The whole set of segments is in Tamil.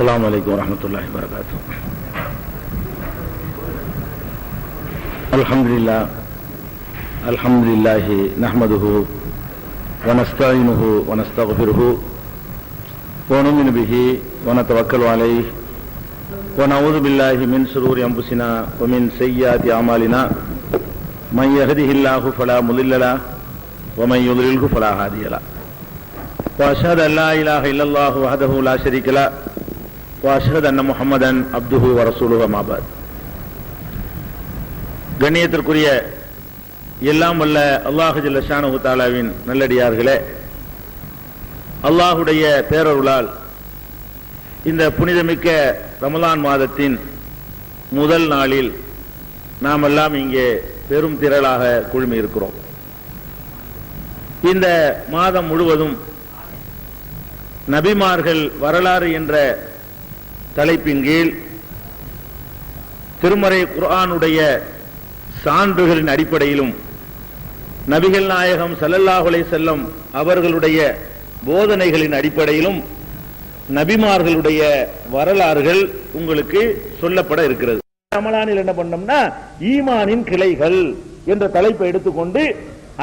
السلام عليكم ورحمة الله وبركاته. الحمد لله نحمده ونستعينه ونستغفره ونؤمن به ونتوكل عليه ونعوذ بالله من شرور أنفسنا ومن سيئات أعمالنا من يهده الله فلا مضل له ومن يضلله فلا هادي له وأشهد أن لا إله إلا الله وحده لا شريك له وأشهد أن محمدا عبده ورسوله أما بعد. கண்ணியத்திற்குரிய எல்லாம் வல்ல அல்லாஹ் ஜல்ல ஷானஹு தஆலாவின் நல்லடியார்களே, அல்லாஹுடைய பேரருளால் இந்த புனிதமிக்க ரமலான் மாதத்தின் முதல் நாளில் நாம் எல்லாம் இங்கே பெரும் திரளாக குழுமி இருக்கிறோம். இந்த மாதம் முழுவதும் நபிமார்கள் வரலாறு என்ற தலைப்பின் கீழ் திருமறை குர்ஆனுடைய சான்றுகளின் அடிப்படையிலும் நபிகள் நாயகம் ஸல்லல்லாஹு அலைஹி வஸல்லம் அவர்களுடைய போதனைகளின் அடிப்படையிலும் நபிமார்களுடைய வரலாறுகள் உங்களுக்கு சொல்லப்பட இருக்கிறது. ரமலானில் என்ன பண்ணோம்னா ஈமானின் கிளைகள் என்ற தலைப்பை எடுத்துக்கொண்டு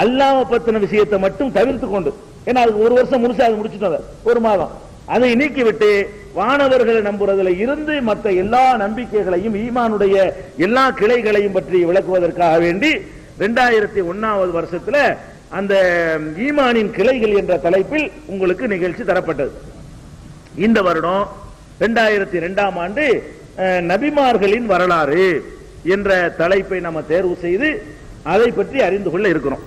அல்லாஹ் பத்தின விஷயத்தை மட்டும் தவிர்த்து கொண்டு, ஏன்னா அதுக்கு ஒரு வருஷம் முழுசா அது முடிச்சுட்டோம், ஒரு மாதம் அதை நீக்கிவிட்டு வானவர்களை நம்புறதுல இருந்து மற்ற எல்லா நம்பிக்கைகளையும் ஈமானுடைய எல்லா கிளைகளையும் பற்றி விளக்குவதற்காக வேண்டி 2001 வருஷத்துல அந்த ஈமானின் கிளைகள் என்ற தலைப்பில் உங்களுக்கு நிகழ்ச்சி தரப்பட்டது. இந்த வருடம் 2002 ஆண்டு நபிமார்களின் வரலாறு என்ற தலைப்பை நம்ம தேர்வு செய்து அதை பற்றி அறிந்து கொள்ள இருக்கிறோம்.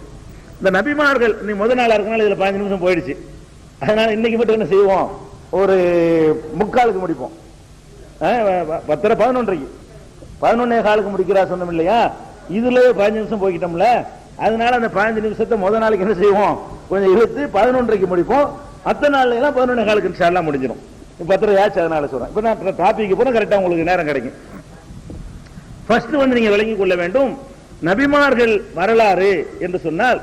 இந்த நபிமார்கள் நீ முதல் நாளா இருக்கனால இதுல 15 நிமிஷம் போயிடுச்சு. அதனால இன்னைக்கு மட்டும் என்ன செய்வோம், ஒரு 3:15 முடிப்போம். 11:15 முடிக்கிறா சொன்னோம் இல்லையா, இதுல 15 நிமிஷம் போய்கிட்டோம்ல. அதனால அந்த 15 நிமிஷத்தை முதல் நாளைக்கு என்ன செய்வோம், கொஞ்சம் இழுத்து 11:30 முடிப்போம். மற்ற நாள்ல எல்லாம் 11:15 இன்ஷாஅல்லாஹ் முடிஞ்சிடும். 10 ஆச்சு, அதனால சொல்றேன். இப்ப நான் டாபிக் போனா கரெக்டா உங்களுக்கு நேரம் கிடைக்கும். ஃபர்ஸ்ட் நீங்க விளங்கிக் கொள்ள வேண்டும், நபிமார்கள் வரலாறு என்று சொன்னால்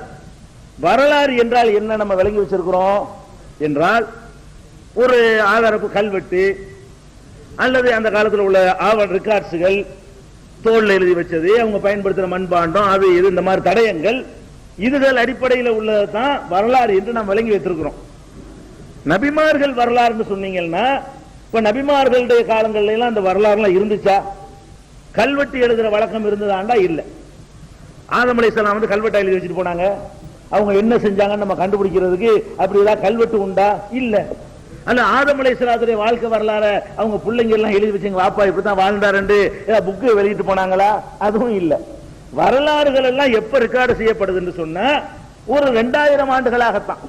வரலாறு என்றால் என்ன நம்ம விளங்கி வச்சிருக்கிறோம் என்றால், ஒரு ஆதாரப்பு கல்வெட்டு அல்லது அந்த காலத்தில் உள்ள ஆவண ரெக்கார்ட்ஸ்கள், தோல்ல எழுதி வச்சது, அவங்க பயன்படுத்துற மண்பாண்டம், அது இது, இந்த மாதிரி தடயங்கள், இதுகள் அடிப்படையில் உள்ளதுதான் வரலாறு என்று நாம் விளங்கி வைத்திருக்கிறோம். நபிமார்கள் வரலாறுன்னு சொன்னீங்கன்னா, இப்ப நபிமார்களுடைய காலங்கள்ல எல்லாம் அந்த வரலாறுலாம் இருந்துச்சா? கல்வெட்டு எழுதுற வழக்கம் இருந்ததாண்டா? இல்ல. ஆதம் அலைஹிஸ்ஸலாம் கல்வெட்டை எழுதி வச்சுட்டு போனாங்க. அவங்க என்ன செஞ்சாங்கன்னு நம்ம கண்டுபிடிக்கிறதுக்கு அப்படி ஏதாவது கல்வெட்டு உண்டா? இல்ல. அல்ல ஆதம் அலைஹிஸ்ஸலாத்துடைய வாழ்க்கை வரலாறு அவங்க பிள்ளைங்க எல்லாம் எழுதி வச்சுங்க, வாப்பா இப்படித்தான் வாழ்ந்தாரு புக்கு வெளியிட்டு போனாங்களா? அதுவும் இல்ல. வரலாறுகள் எல்லாம் எப்ப ரெக்கார்டு செய்யப்படுதுன்னு சொன்னா ஒரு 2000 ஆண்டுகளாகத்தான்,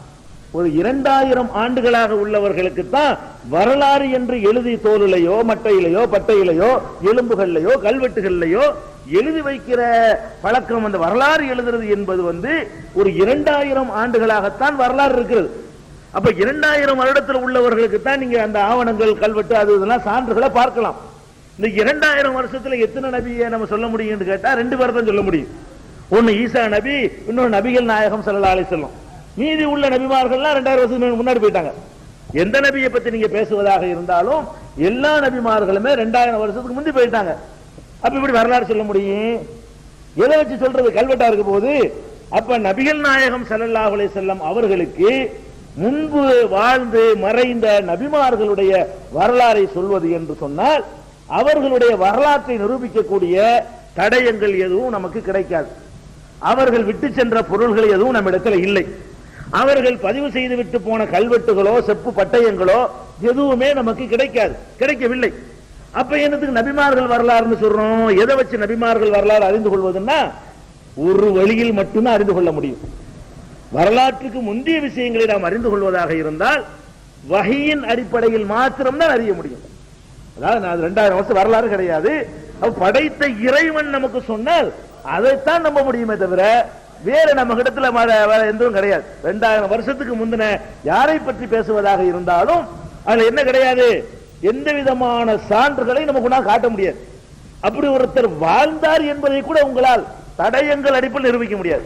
ஒரு 2000 ஆண்டுகளாக உள்ளவர்களுக்கு தான் வரலாறு என்று எழுதி தோலிலையோ மட்டையிலையோ பட்டையிலையோ எலும்புகள்லையோ கல்வெட்டுகள்லையோ எழுதி வைக்கிற பழக்கம். அந்த வரலாறு எழுதுறது என்பது ஒரு 2000 ஆண்டுகளாகத்தான் வரலாறு இருக்கிறது. அப்ப 2000 வருடத்தில் உள்ளவர்களுக்கு தான் நீங்க அந்த ஆவணங்கள், கல்வெட்டு, அது இதெல்லாம் சான்றுகளை பார்க்கலாம். இந்த 2000 வருஷத்துல எத்தனை நபியை நம்ம சொல்ல முடியும் கேட்டா 2 பேர் தான் சொல்ல முடியும். ஒன்னு ஈசா நபி, இன்னொரு நபிகள் நாயகம் ஸல்லல்லாஹு அலைஹி வஸல்லம். மீதி உள்ள நபிமார்கள்லாம் 2000 வருஷத்துக்கு முன்னாடி போயிட்டாங்க. எந்த நபியை பத்தி நீங்க பேசுவதாக இருந்தாலும் எல்லா நபிமார்களுமே 2000 வருஷத்துக்கு முந்தி போயிட்டாங்க. அப்ப இப்படி வரலாறு சொல்ல முடியும்? எதை வச்சு சொல்றது? கல்வெட்டா இருக்க போது. அப்ப நபிகள் நாயகம் ஸல்லல்லாஹு அலைஹி வஸல்லம் அவர்களுக்கு முன்பு வாழ்ந்து மறைந்த நபிமார்களுடைய வரலாறை சொல்வது என்று சொன்னால் அவர்களுடைய வரலாற்றை நிரூபிக்கக்கூடிய தடயங்கள் எதுவும் நமக்கு கிடைக்காது. அவர்கள் விட்டு சென்ற பொருள்கள் எதுவும் நம்மிடத்தில் இல்லை. அவர்கள் பதிவு செய்து விட்டு போன கல்வெட்டுகளோ செப்பு பட்டயங்களோ எதுவுமே நமக்கு கிடைக்காது, கிடைக்கவில்லை. அப்ப என்னத்துக்கு நபிமார்கள் வரலாறுன்னு சொல்றோம்? எதை வச்சு நபிமார்கள் வரலாறு அறிந்து கொள்வதுன்னா ஒரு வழியில் மட்டும்தான் அறிந்து கொள்ள முடியும். வரலாற்றுக்கு முந்தைய விஷயங்களை நாம் அறிந்து கொள்வதாக இருந்தால் வஹீயின் அடிப்படையில் மாத்திரம்தான் அறிய முடியும். அதாவது 2000 வருஷம் வரலாறு கிடையாது. படைத்த இறைவன் நமக்கு சொன்னால் அதைத்தான் நம்ப முடியுமே தவிர வேற நம்ம இடத்துல வேற எதுவும் கிடையாது. 2000 வருஷத்துக்கு முந்தின யாரை பற்றி பேசுவதாக இருந்தாலும் அதுல என்ன கிடையாது, எந்த விதமான சான்றுகளை நமக்கு காட்ட முடியாது. அப்படி ஒருத்தர் வாழ்ந்தார் என்பதை கூட உங்களால் தடயங்கள் அடிப்பில் நிரூபிக்க முடியாது.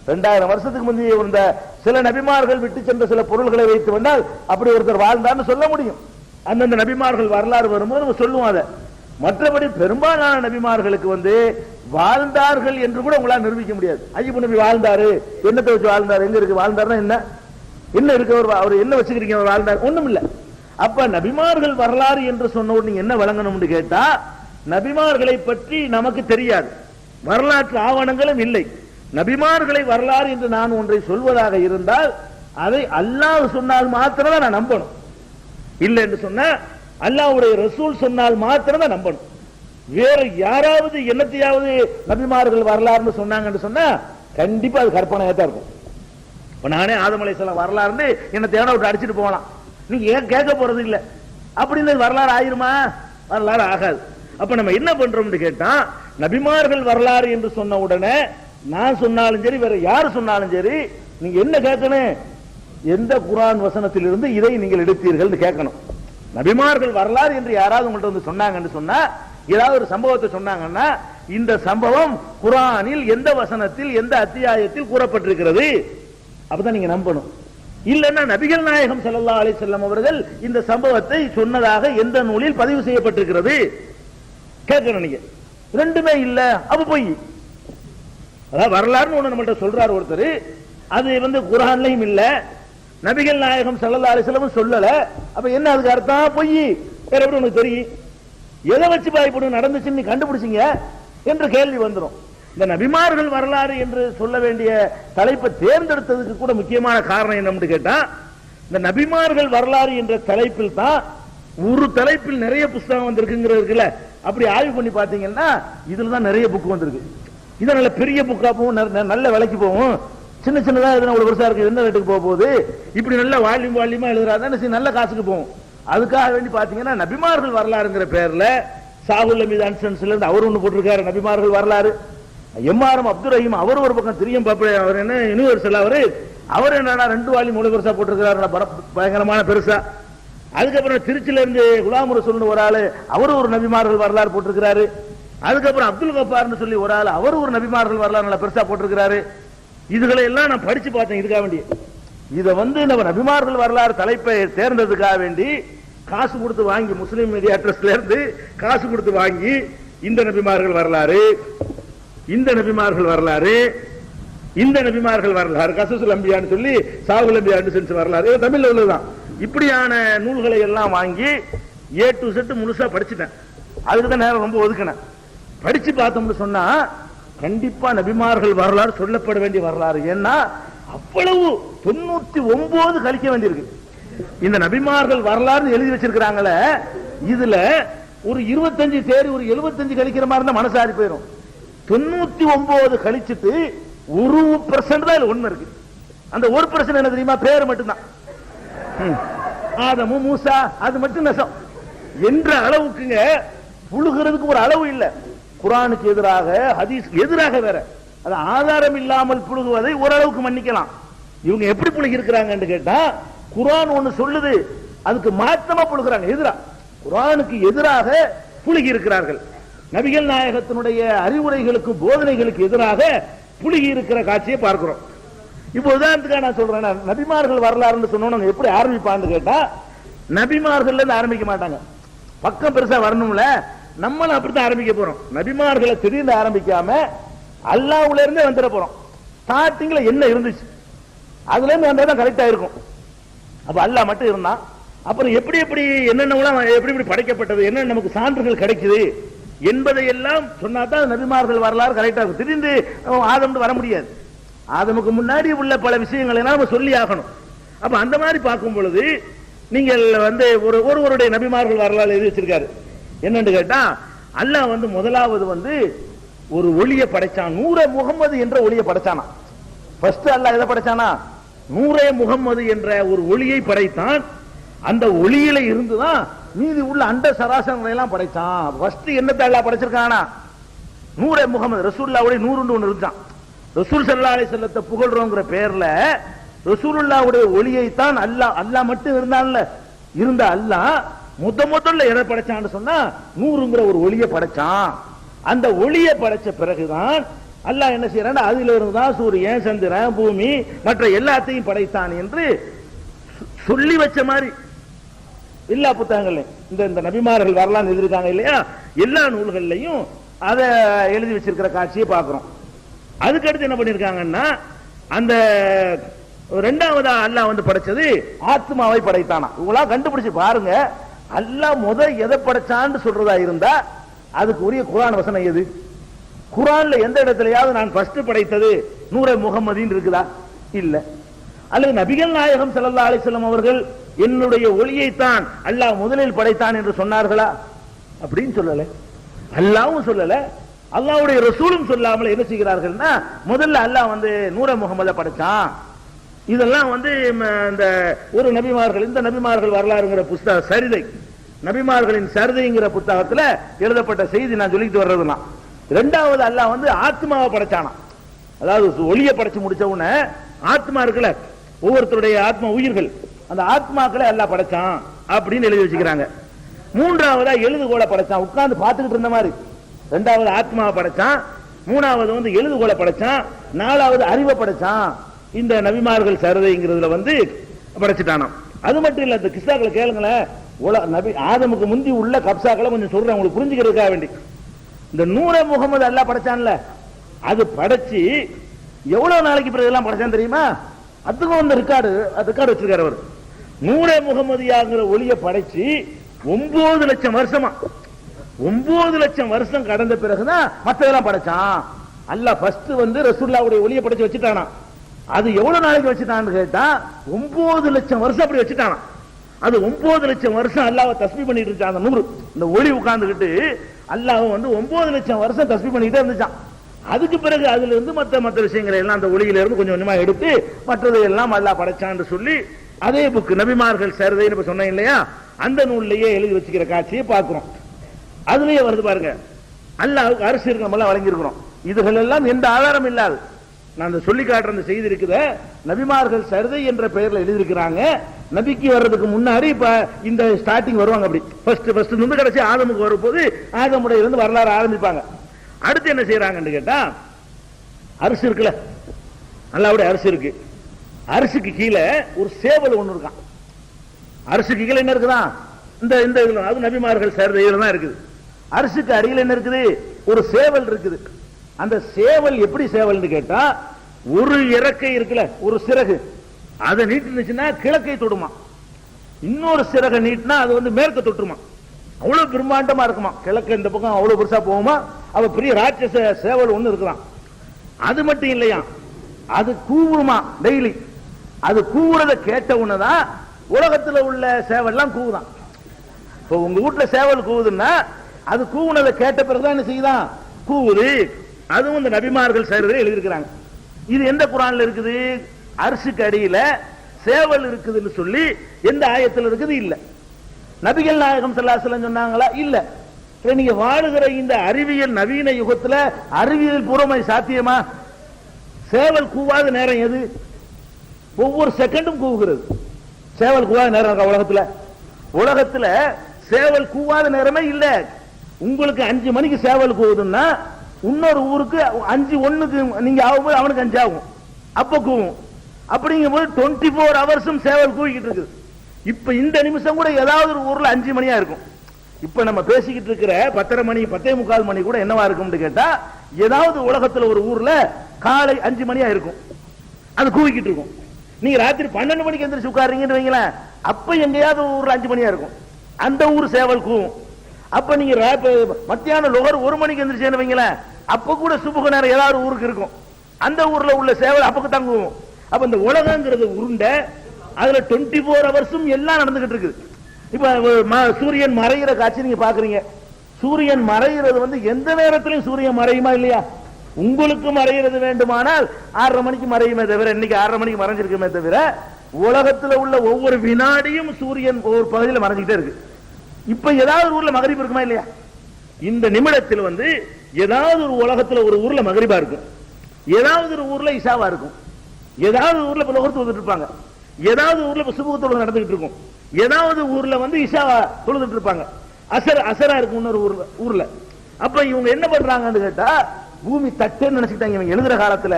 2000 வருஷத்துக்கு முந்தைய இருந்த சில நபிமார்கள் விட்டு சென்ற சில பொருள்களை வைத்து வந்தால் அப்படி ஒருத்தர் வாழ்ந்தார்னு சொல்ல முடியும். அந்தந்த நபிமார்கள் வரலாறு வரும்போது நம்ம சொல்லுவோம் அதை. மற்றபடி பெரும்பாலான நபிமார்களுக்கு வாழ்ந்தார்கள் என்று கூட உங்களால் நிரூபிக்க முடியாது. ஐயப்ப நபி வாழ்ந்தாரு, என்னத்தை வச்சு வாழ்ந்தாரு, எங்க இருக்கு வாழ்ந்தாருன்னா என்ன இருக்கு, அவர் என்ன வச்சுக்கிறீங்க அவர் வாழ்ந்தார், ஒண்ணும் இல்ல. அப்ப நபிமார்கள் வரலாறு என்று சொன்ன நீங்க என்ன வழங்கணும்னு கேட்டா, நபிமார்களை பற்றி நமக்கு தெரியாது, வரலாற்று ஆவணங்களும் இல்லை. நபிமார்களை வரலாறு என்று நான் ஒன்றை சொல்வதாக இருந்தால் அதை அல்லாஹ் சொன்னால் மாத்திரம் நான் நம்பணும். இல்லை என்று சொன்ன அல்லாஹ்வுடைய ரசூல் சொன்னால் மாத்திரம் தான் நம்பணும். வேற யாராவது என்னத்தையாவது நபிமார்கள் வரலாறுன்னு சொன்னாங்கன்னு சொன்னா கண்டிப்பா அது கற்பனையா தான் இருக்கும். இப்ப நானே ஆதம் அலைஹிஸ்ஸலாம் வரலாறுன்னு என்ன தேவை விட்டு அடிச்சுட்டு போகலாம், நீங்க ஏன் கேட்க போறது இல்ல அப்படின்னு வரலாறு ஆயிருமா? வரலாறு ஆகாது. அப்ப நம்ம என்ன பண்றோம்னு கேட்டா, நபிமார்கள் வரலாறு என்று சொன்ன உடனே நான் சொன்னாலும் சரி வேற யாரு சொன்னாலும் சரி நீங்க என்ன கேட்கணும், எந்த குர்ஆன் வசனத்திலிருந்து இதை நீங்கள் எடுத்தீர்கள் கேட்கணும். நபிமார்கள் வரலாறு என்று யாராவது உங்கள்ட்ட வந்து சொன்னாங்கன்னு சொன்னா, ஏதாவது ஒரு சம்பவத்தை சொன்னாங்கன்னா இந்த சம்பவம் குர்ஆனில் எந்த வசனத்தில் எந்த அத்தியாயத்தில் கூறப்பட்டிருக்கிறது அப்பதான் நீங்க நம்பணும். இல்லன்னா நபிகள் நாயகம் ஸல்லல்லாஹு அலைஹி வஸல்லம் அவர்கள் இந்த சம்பவத்தை சொன்னதாக எந்த நூலில் பதிவு செய்யப்பட்டிருக்கிறது கேட்கணும். நீங்க ரெண்டுமே இல்ல அப்ப போய் அதாவது வரலாறுன்னு ஒண்ணு நம்மள்ட்ட சொல்றாரு ஒருத்தர், அது குர்ஆன்லயும் இல்ல, நபிகள் நாயகம் ஸல்லல்லாஹு அலைஹி வஸல்லம் சொல்லல, அப்ப என்ன அதுக்கு அர்த்தம்? பொய். வேற எப்படி உனக்கு தெரியும்? எதை வச்சு இப்படி நடந்துச்சுன்னு கண்டுபிடிச்சிங்க என்ற கேள்வி வந்துடும். இந்த நபிமார்கள் வரலாறு என்று சொல்ல வேண்டிய தலைப்பை தேர்ந்தெடுத்ததுக்கு கூட முக்கியமான காரணம் என்னன்னு கேட்டா, இந்த நபிமார்கள் வரலாறு என்ற தலைப்பில் தான் ஒரு தலைப்பில் நிறைய புத்தகம் வந்திருக்குங்கிறதுல அப்படி ஆய்வு பண்ணி பாத்தீங்கன்னா இதுல தான் நிறைய புக் வந்திருக்கு. இது நல்ல பெரிய புக்கா போகும், நல்ல விலைக்கு போகும். சின்ன சின்னதா எதுனா ஒரு பெருசா இருக்கு, என்ன ரேட்டுக்கு போக போகுது? இப்படி நல்ல வால்யூமா எழுதுறாதான் நல்ல காசுக்கு போகும். அதுக்காக வேண்டி பாத்தீங்கன்னா நபிமார்கள் வரலாறுங்கிற பேர்ல சாகுல் அமீது அன்சன்ஸ்ல இருந்து அவர் ஒண்ணு போட்டிருக்காரு நபிமார்கள் வரலாறு. எம்ஆர்எம் அப்துல் ரஹீம் அவர் ஒரு பக்கம் திரியம் பாப்பே, அவர் என்ன யூனிவர்சல், அவர் என்னன்னா 2 வால்யூம் மூணு பெருசா போட்டிருக்கிறாரு, பயங்கரமான பெருசா. அதுக்கப்புறம் திருச்சியில இருந்து குலாம் ரசூல்னு ஒரு ஆளு, அவரு ஒரு நபிமார்கள் வரலாறு போட்டிருக்கிறாரு. அதுக்கப்புறம் அப்துல் கஃபார்னு சொல்லி ஒரு ஆளு, அவர் ஒரு நபிமார்கள் வரலாறு நல்லா பெருசா போட்டிருக்கிறாரு. இதுகளை எல்லாம் நான் படிச்சு பார்த்தேன். இதுக்காக வேண்டி இதை நம்ம நபிமார்கள் வரலாறு தலைப்பை தேர்ந்ததுக்காக வேண்டி காசு கொடுத்து வாங்கி, முஸ்லீம் மீடியா ட்ரஸ்ட்ல இருந்து காசு கொடுத்து வாங்கி இந்த நபிமார்கள் வரலாறு, இந்த நபிமார்கள் வரலாறு, இந்த நபிமார்கள் வரலாறு, கசசுல் அம்பியான்னு சொல்லி சாகுல் அம்பியா வரலாறு தமிழ்ல உள்ளதுதான். இப்படியான நூல்களை எல்லாம் வாங்கி A to Z முழுசா படிச்சுட்டேன். அதுக்குதான் நேரம் ரொம்ப ஒதுக்கினேன். படிச்சு பார்த்தோம்னு சொன்னா கண்டிப்பா நபிமார்கள் வரலாறு சொல்லப்பட வேண்டிய வரலாறு. ஏன்னா அவ்வளவு 99 கழிக்க வேண்டியிருக்கு. இந்த நபிமார்கள் வரலாறு எழுதி வச்சிருக்கிறாங்களே, இதுல ஒரு 25 தேடி ஒரு 75 கழிக்கிற மாதிரி இருந்தா மனசாரி போயிடும். 99 கழிச்சுட்டு 1% தான் இதுல உண்மை இருக்கு. அந்த 1% என்ன தெரியுமா? பேர் மட்டும்தான். ஆதமு மூசா அது மட்டும் நெசம் என்ற அளவுக்குங்க. புழுகிறதுக்கு ஒரு அளவு இல்ல. குர்ஆனுக்கு எதிராக ஹதீஸ் எதிராக வேற, அது ஆதாரம் இல்லாமல் புழுகுவதை ஓரளவுக்கு மன்னிக்கலாம். இவங்க எப்படி புழுகி இருக்கிறாங்கன்னு கேட்டா, குர்ஆன் ஒண்ணு சொல்லுது அதுக்கு மாற்றமா புழுகிறாங்க, எதிரா குர்ஆனுக்கு எதிராக புழுகி இருக்கிறார்கள். நபிகள் நாயகத்தினுடைய அறிவுரைகளுக்கு போதனைகளுக்கு எதிராக புழுகி இருக்கிற காட்சியை பார்க்கிறோம். இப்போ உதாரணத்துக்காக நான் சொல்றேன், நபிமார்கள் வரலாறுன்னு சொன்னோம் எப்படி ஆரம்பிப்பான்னு கேட்டா, நபிமார்கள் இருந்து ஆரம்பிக்க மாட்டாங்க, பக்கம் பெருசா வரணும்ல, நம்மளும் அப்படித்தான் ஆரம்பிக்க போறோம். நபிமார்களை திடீர்னு ஆரம்பிக்காம அல்லாஹ்வுல இருந்தே வந்துட போறோம். ஸ்டார்டிங்ல என்ன இருந்துச்சு அதுல இருந்து வந்தா கரெக்டா இருக்கும். அப்ப அல்லாஹ் மட்டும் இருந்தான், அப்புறம் எப்படி எப்படி என்னென்ன எப்படி எப்படி படைக்கப்பட்டது, என்ன நமக்கு சான்றுகள் கிடைக்குது என்பதை எல்லாம் சொன்னாதான் நபிமார்கள் வரலாறு கரெக்டா இருக்கும். திடீர்னு ஆதம் வர முடியாது. ஆதமுக்கு முன்னாடி உள்ள பல விஷயங்களை நம்ம சொல்லி ஆகணும். அப்ப அந்த மாதிரி பார்க்கும் பொழுது நீங்கள் ஒருவருடைய நபிமார்கள் வரலாறு எழுதி வச்சிருக்காரு. என்னன்னு கேட்டா, அல்லாஹ் முதலாவது ஒரு ஒளியை படைச்சான். நூரே முகம்மது என்ற ஒளியை படைச்சானா. ஃபர்ஸ்ட் அல்லாஹ் எதை படைச்சானா? நூரே முகம்மது என்ற ஒரு ஒளியை படைத்தான். அந்த ஒளியில இருந்துதான் மீதி உள்ள அண்ட சராசரங்களை எல்லாம் படைச்சான். ஃபர்ஸ்ட் என்னத்தை அல்லாஹ் படைச்சிருக்கானா? நூரே முகம்மது. ரசூலுல்லாஹ்வுடைய நூறுன்னு ஒன்று இருந்தான். ரசூல் ஸல்லல்லாஹு அலைஹி வஸல்லத்தை புகழ்றோங்கிற பேர்ல ரசூலுல்லாஹ்வுடைய ஒளியை தான் அல்லாஹ் மட்டும் இருந்தான்ல, இருந்த அல்லாஹ் முதல்ல எதை படைச்சான்னு சொன்னா நூறுங்கிற ஒரு ஒளியை படைச்சான். அந்த ஒளியை படைச்ச பிறகுதான் அல்லாஹ் என்ன செய்யறான், அதுல இருந்துதான் சூரியன் சந்திரன் பூமி மற்ற எல்லாத்தையும் படைத்தான் என்று சொல்லி வச்ச மாதிரி எல்லா புத்தகங்கள்லையும் இந்த நபிமார்கள் வரலாறு எழுதியிருக்காங்க இல்லையா, எல்லா நூல்கள்லையும் அதை எழுதி வச்சிருக்கிற காட்சியை பார்க்கிறோம். அதுக்கடுத்து என்ன பண்ணிருக்காங்கன்னா, அந்த ரெண்டாவதா அல்லாஹ் வந்து படைச்சது ஆத்மாவை படைத்தானா. இவங்களா கண்டுபிடிச்சு பாருங்க, அல்லாஹ் எதை படைச்சான்னு சொல்றதா இருந்தா அதுக்கு உரிய குர்ஆன் வசனம் எது? குர்ஆன்ல எந்த இடத்துலயாவது நான் ஃபர்ஸ்ட் படைத்தது நூரை முகமதின்னு இருக்குதா? இல்ல. அல்லது நபிகள் நாயகம் ஸல்லல்லாஹு அலைஹி வஸல்லம் அவர்கள் என்னுடைய ஒளியைத்தான் அல்லாஹ் முதலில் படைத்தான் என்று சொன்னார்களா? அப்படின்னு சொல்லல. அல்லாஹ்வும் சொல்லல, அல்லாஹ்வுடைய ரசூலும் சொல்லாமல் என்ன செய்கிறார்கள்னா, முதல்ல அல்லாஹ் வந்து நூரை முகமதை படைச்சான். இதெல்லாம் வந்து இந்த ஒரு நபிமார்கள், இந்த நபிமார்கள் வரலாறுங்கிற புத்தக சரிதை, நபிமார்களின் சரிதைங்கிற புத்தகத்துல எழுதப்பட்ட செய்தி நான் சொல்லிட்டு வர்றதுலாம். இரண்டாவது அல்லாஹ் வந்து ஆத்மாவை படைச்சானா. அதாவது ஒளியை படைச்சு முடிச்ச உடனே ஆத்மா இருக்குல்ல, ஒவ்வொருத்தருடைய ஆத்மா உயிர்கள், அந்த ஆத்மாக்களை அல்லாஹ் படைச்சான் அப்படின்னு எழுதி வச்சுக்கிறாங்க. மூன்றாவதா எழுதுகோலை படைச்சான், உட்கார்ந்து பார்த்துக்கிட்டு இருந்த மாதிரி. ரெண்டாவது ஆத்மாவை படைச்சான், மூணாவது வந்து எழுதுகோலை படைச்சான், நாலாவது அறிவை படைச்சான். இந்த நபிமார்கள் சரிதைங்கிறதுல வந்து படைச்சிட்டானாம். அது மட்டும் இல்ல, இந்த கிஸ்ஸாக்களை கேளுங்களேன். நபி ஆதமுக்கு முந்தி உள்ள கப்சாக்களை கொஞ்சம் சொல்றேன் உங்களுக்கு புரிஞ்சுக்கிறதுக்காக வேண்டி. இந்த நூரை முகமது அல்லாஹ் படைச்சான்ல, அது படைச்சு எவ்வளவு நாளைக்கு பிறகு எல்லாம் படைச்சான் தெரியுமா? அதுக்கும் அந்த ரெக்கார்டு வச்சிருக்காரு அவர். நூரை முகமதியாங்கிற ஒளியை படைச்சு 9 லட்சம் வருஷமா, 9 லட்சம் வருஷம் கடந்த பிறகுதான் மற்றதெல்லாம் படைச்சான். அல்லாஹ் ஃபர்ஸ்ட் வந்து ரசூலுல்லாஹ்வுடைய ஒளியை படைச்சு வச்சுட்டானா. அது எவ்வளவு நாளைக்கு வச்சுட்டான்னு கேட்டா 9 லட்சம் வருஷம் அப்படி வச்சுட்டானா. அது 9 லட்சம் வருஷம் அல்லாஹ்வை தஸ்பீஹ் பண்ணிட்டு இருந்துச்சான். அந்த நூறு, இந்த ஒளி உட்கார்ந்துகிட்டு அல்லாஹ் வந்து 9 லட்சம் வருஷம் தஸ்பீஹ் பண்ணிட்டே இருந்துச்சான். அதுக்கு பிறகு அதுல இருந்து மற்ற விஷயங்களை எல்லாம் அந்த ஒளியில இருந்து கொஞ்சம் கொஞ்சமா எடுத்து மற்றது எல்லாம் அல்லாஹ் படைச்சான்னு சொல்லி அதே புக் நபிமார்கள் சரிதைன்னு சொன்னேன் இல்லையா, அந்த நூல்லையே எழுதி வச்சுக்கிற காட்சியை பார்க்கிறோம். அதுலயே வருது பாருங்க, அல்லாஹ்வுக்கு அரிசி இருக்கு, நம்ம எல்லாம் வழங்கி இருக்கிறோம். இதுகள் எல்லாம் எந்த ஆதாரம் இல்லாது நான் சொல்லி காட்டுற அந்த செய்தி இருக்குது. நபிமார்கள் சரிதை என்ற பெயர்ல எழுதியிருக்கிறாங்க. நபிக்கு வர்றதுக்கு முன்னாடி இப்ப இந்த ஸ்டார்டிங் வருவாங்க, அப்படி ஃபர்ஸ்ட் இருந்து கடைசி ஆதமுக்கு வரும்போது ஆதமுடைய இருந்து வரலாறு ஆரம்பிப்பாங்க. அடுத்து என்ன செய்யறாங்கன்னு கேட்டா, அரிசி இருக்குல்ல, அல்லாஹ்வுடைய அரிசி இருக்கு, அரிசிக்கு கீழே ஒரு சேவல் ஒண்ணு இருக்கான். அரிசிக்கு கீழே என்ன இருக்குதான், இந்த அது நபிமார்கள் சரிதையில தான் இருக்குது. அரிசிக்கு அடியில் என்ன இருக்குது, ஒரு சேவல் இருக்குது. அந்த சேவல் எப்படி சேவல்னு கேட்டா, ஒரு இறக்கை இருக்குல்ல, ஒரு சிறகு, அதை நீட்டுச்சுன்னா கிழக்கை தொடுமா, இன்னொரு சிறகை நீட்டினா அது வந்து மேற்க தொட்டுமா. அவ்வளவு பிரம்மாண்டமா இருக்குமா, கிழக்கு இந்த பக்கம் அவ்வளவு பெருசா போகுமா. அவ பெரிய ராட்சச சேவல் ஒண்ணு இருக்கலாம். அது மட்டும் இல்லையா, அது கூவுமா டெய்லி. அது கூவுறத கேட்ட உடனேதான் உலகத்துல உள்ள சேவல்லாம் கூவுதான். இப்போ உங்க வீட்டுல சேவல் கூவுதுன்னா அது கூவுனதை கேட்ட பிறகுதான் என்ன செய்யுதான், கூவுது. அதுவும் இந்த நபிமார்கள் சரிதை எழுதியிருக்கிறாங்க. இது எந்த குர்ஆன்ல இருக்குது? அரிசிக்கு அடியில சேவல் இருக்குதுன்னு சொல்லி எந்த ஆயத்தில் இருக்குது? இல்ல. நபிகள் நாயகம் ஸல்லல்லாஹு அலைஹி வஸல்லம் சொன்னாங்களா? இல்ல. நீங்க வாழுகிற இந்த அறிவியல் நவீன யுகத்துல அறிவியல் பூர்வமை சாத்தியமா? சேவல் கூவாத நேரம் எது? ஒவ்வொரு செகண்டும் கூவுகிறது. சேவல் கூவாத நேரம் இருக்கா உலகத்துல? உலகத்துல சேவல் கூவாத நேரமே இல்ல. உங்களுக்கு 5 மணிக்கு சேவல் கூவுதுன்னா இன்னொரு ஊருக்கு 5:01 நீங்க ஆகும்போது அவனுக்கு 5 ஆகும், அப்ப கூவும். அப்படிங்கும்போது 24 ஹவர்ஸும் சேவல் கூவிக்கிட்டு இருக்குது. இப்ப இந்த நிமிஷம் கூட ஏதாவது ஒரு ஊர்ல 5 மணியா இருக்கும். இப்ப நம்ம பேசிக்கிட்டு இருக்கிற 10:30 மணி 10:45 மணி கூட என்னவா இருக்கும்னு கேட்டா, ஏதாவது உலகத்துல ஒரு ஊர்ல காலை 5 மணியா இருக்கும், அது கூவிக்கிட்டு இருக்கும். நீங்க ராத்திரி 12 மணிக்கு எந்திரிச்சு உட்காருங்கன்னு வைங்களேன், அப்ப எங்கேயாவது ஊர்ல 5 மணியா இருக்கும், அந்த ஊர் சேவல் கூவும். அப்ப நீங்க மத்தியானம் லொஹர் 1 மணிக்கு எந்திரிச்சேன்னு வைங்களேன், அப்ப கூட சுபுக நேரம் ஏதாவது ஊருக்கு இருக்கும், அந்த ஊர்ல உள்ள சேவல் அப்பக்கு தான் கூவும். அப்ப இந்த உலகங்கிறது உருண்டை, அதுல 24 ஹவர்ஸும் எல்லாம் நடந்துகிட்டு இருக்குது. இப்ப சூரியன் மறைகிற காட்சி நீங்க பாக்குறீங்க. சூரியன் மறைகிறது வந்து எந்த நேரத்திலும் சூரியன் மறையுமா இல்லையா? உங்களுக்கு மறைகிறது வேண்டுமானால் 6:30 மணிக்கு மறையுமே தவிர, இன்னைக்கு 6:30 மணிக்கு மறைஞ்சிருக்குமே தவிர, உலகத்துல உள்ள ஒவ்வொரு வினாடியும் சூரியன் ஒவ்வொரு பகுதியில் மறைஞ்சிட்டே இருக்கு. இப்ப ஏதாவது ஊர்ல மகரிப் இருக்குமா இல்லையா? இந்த நிமிடத்தில் வந்து ஏதாவது ஒரு உலகத்துல ஒரு ஊர்ல மகரிபா இருக்கும், ஏதாவது ஒரு ஊர்ல இஷாவா இருக்கும், ஏதாவது ஊர்ல லொஹர் தொழுதுட்டு இருப்பாங்க, ஏதாவது ஊர்ல சுபஹ் தொழுகை நடந்துகிட்டு இருக்கும், ஏதாவது ஊர்ல வந்து இஷாவா தொழுதுட்டு இருப்பாங்க, அசரா இருக்கும் இன்னொரு ஊர்ல. அப்ப இவங்க என்ன பண்றாங்கன்னு கேட்டா, பூமி தட்டுன்னு நினைச்சுட்டாங்க. இவங்க எழுதுற காலத்துல,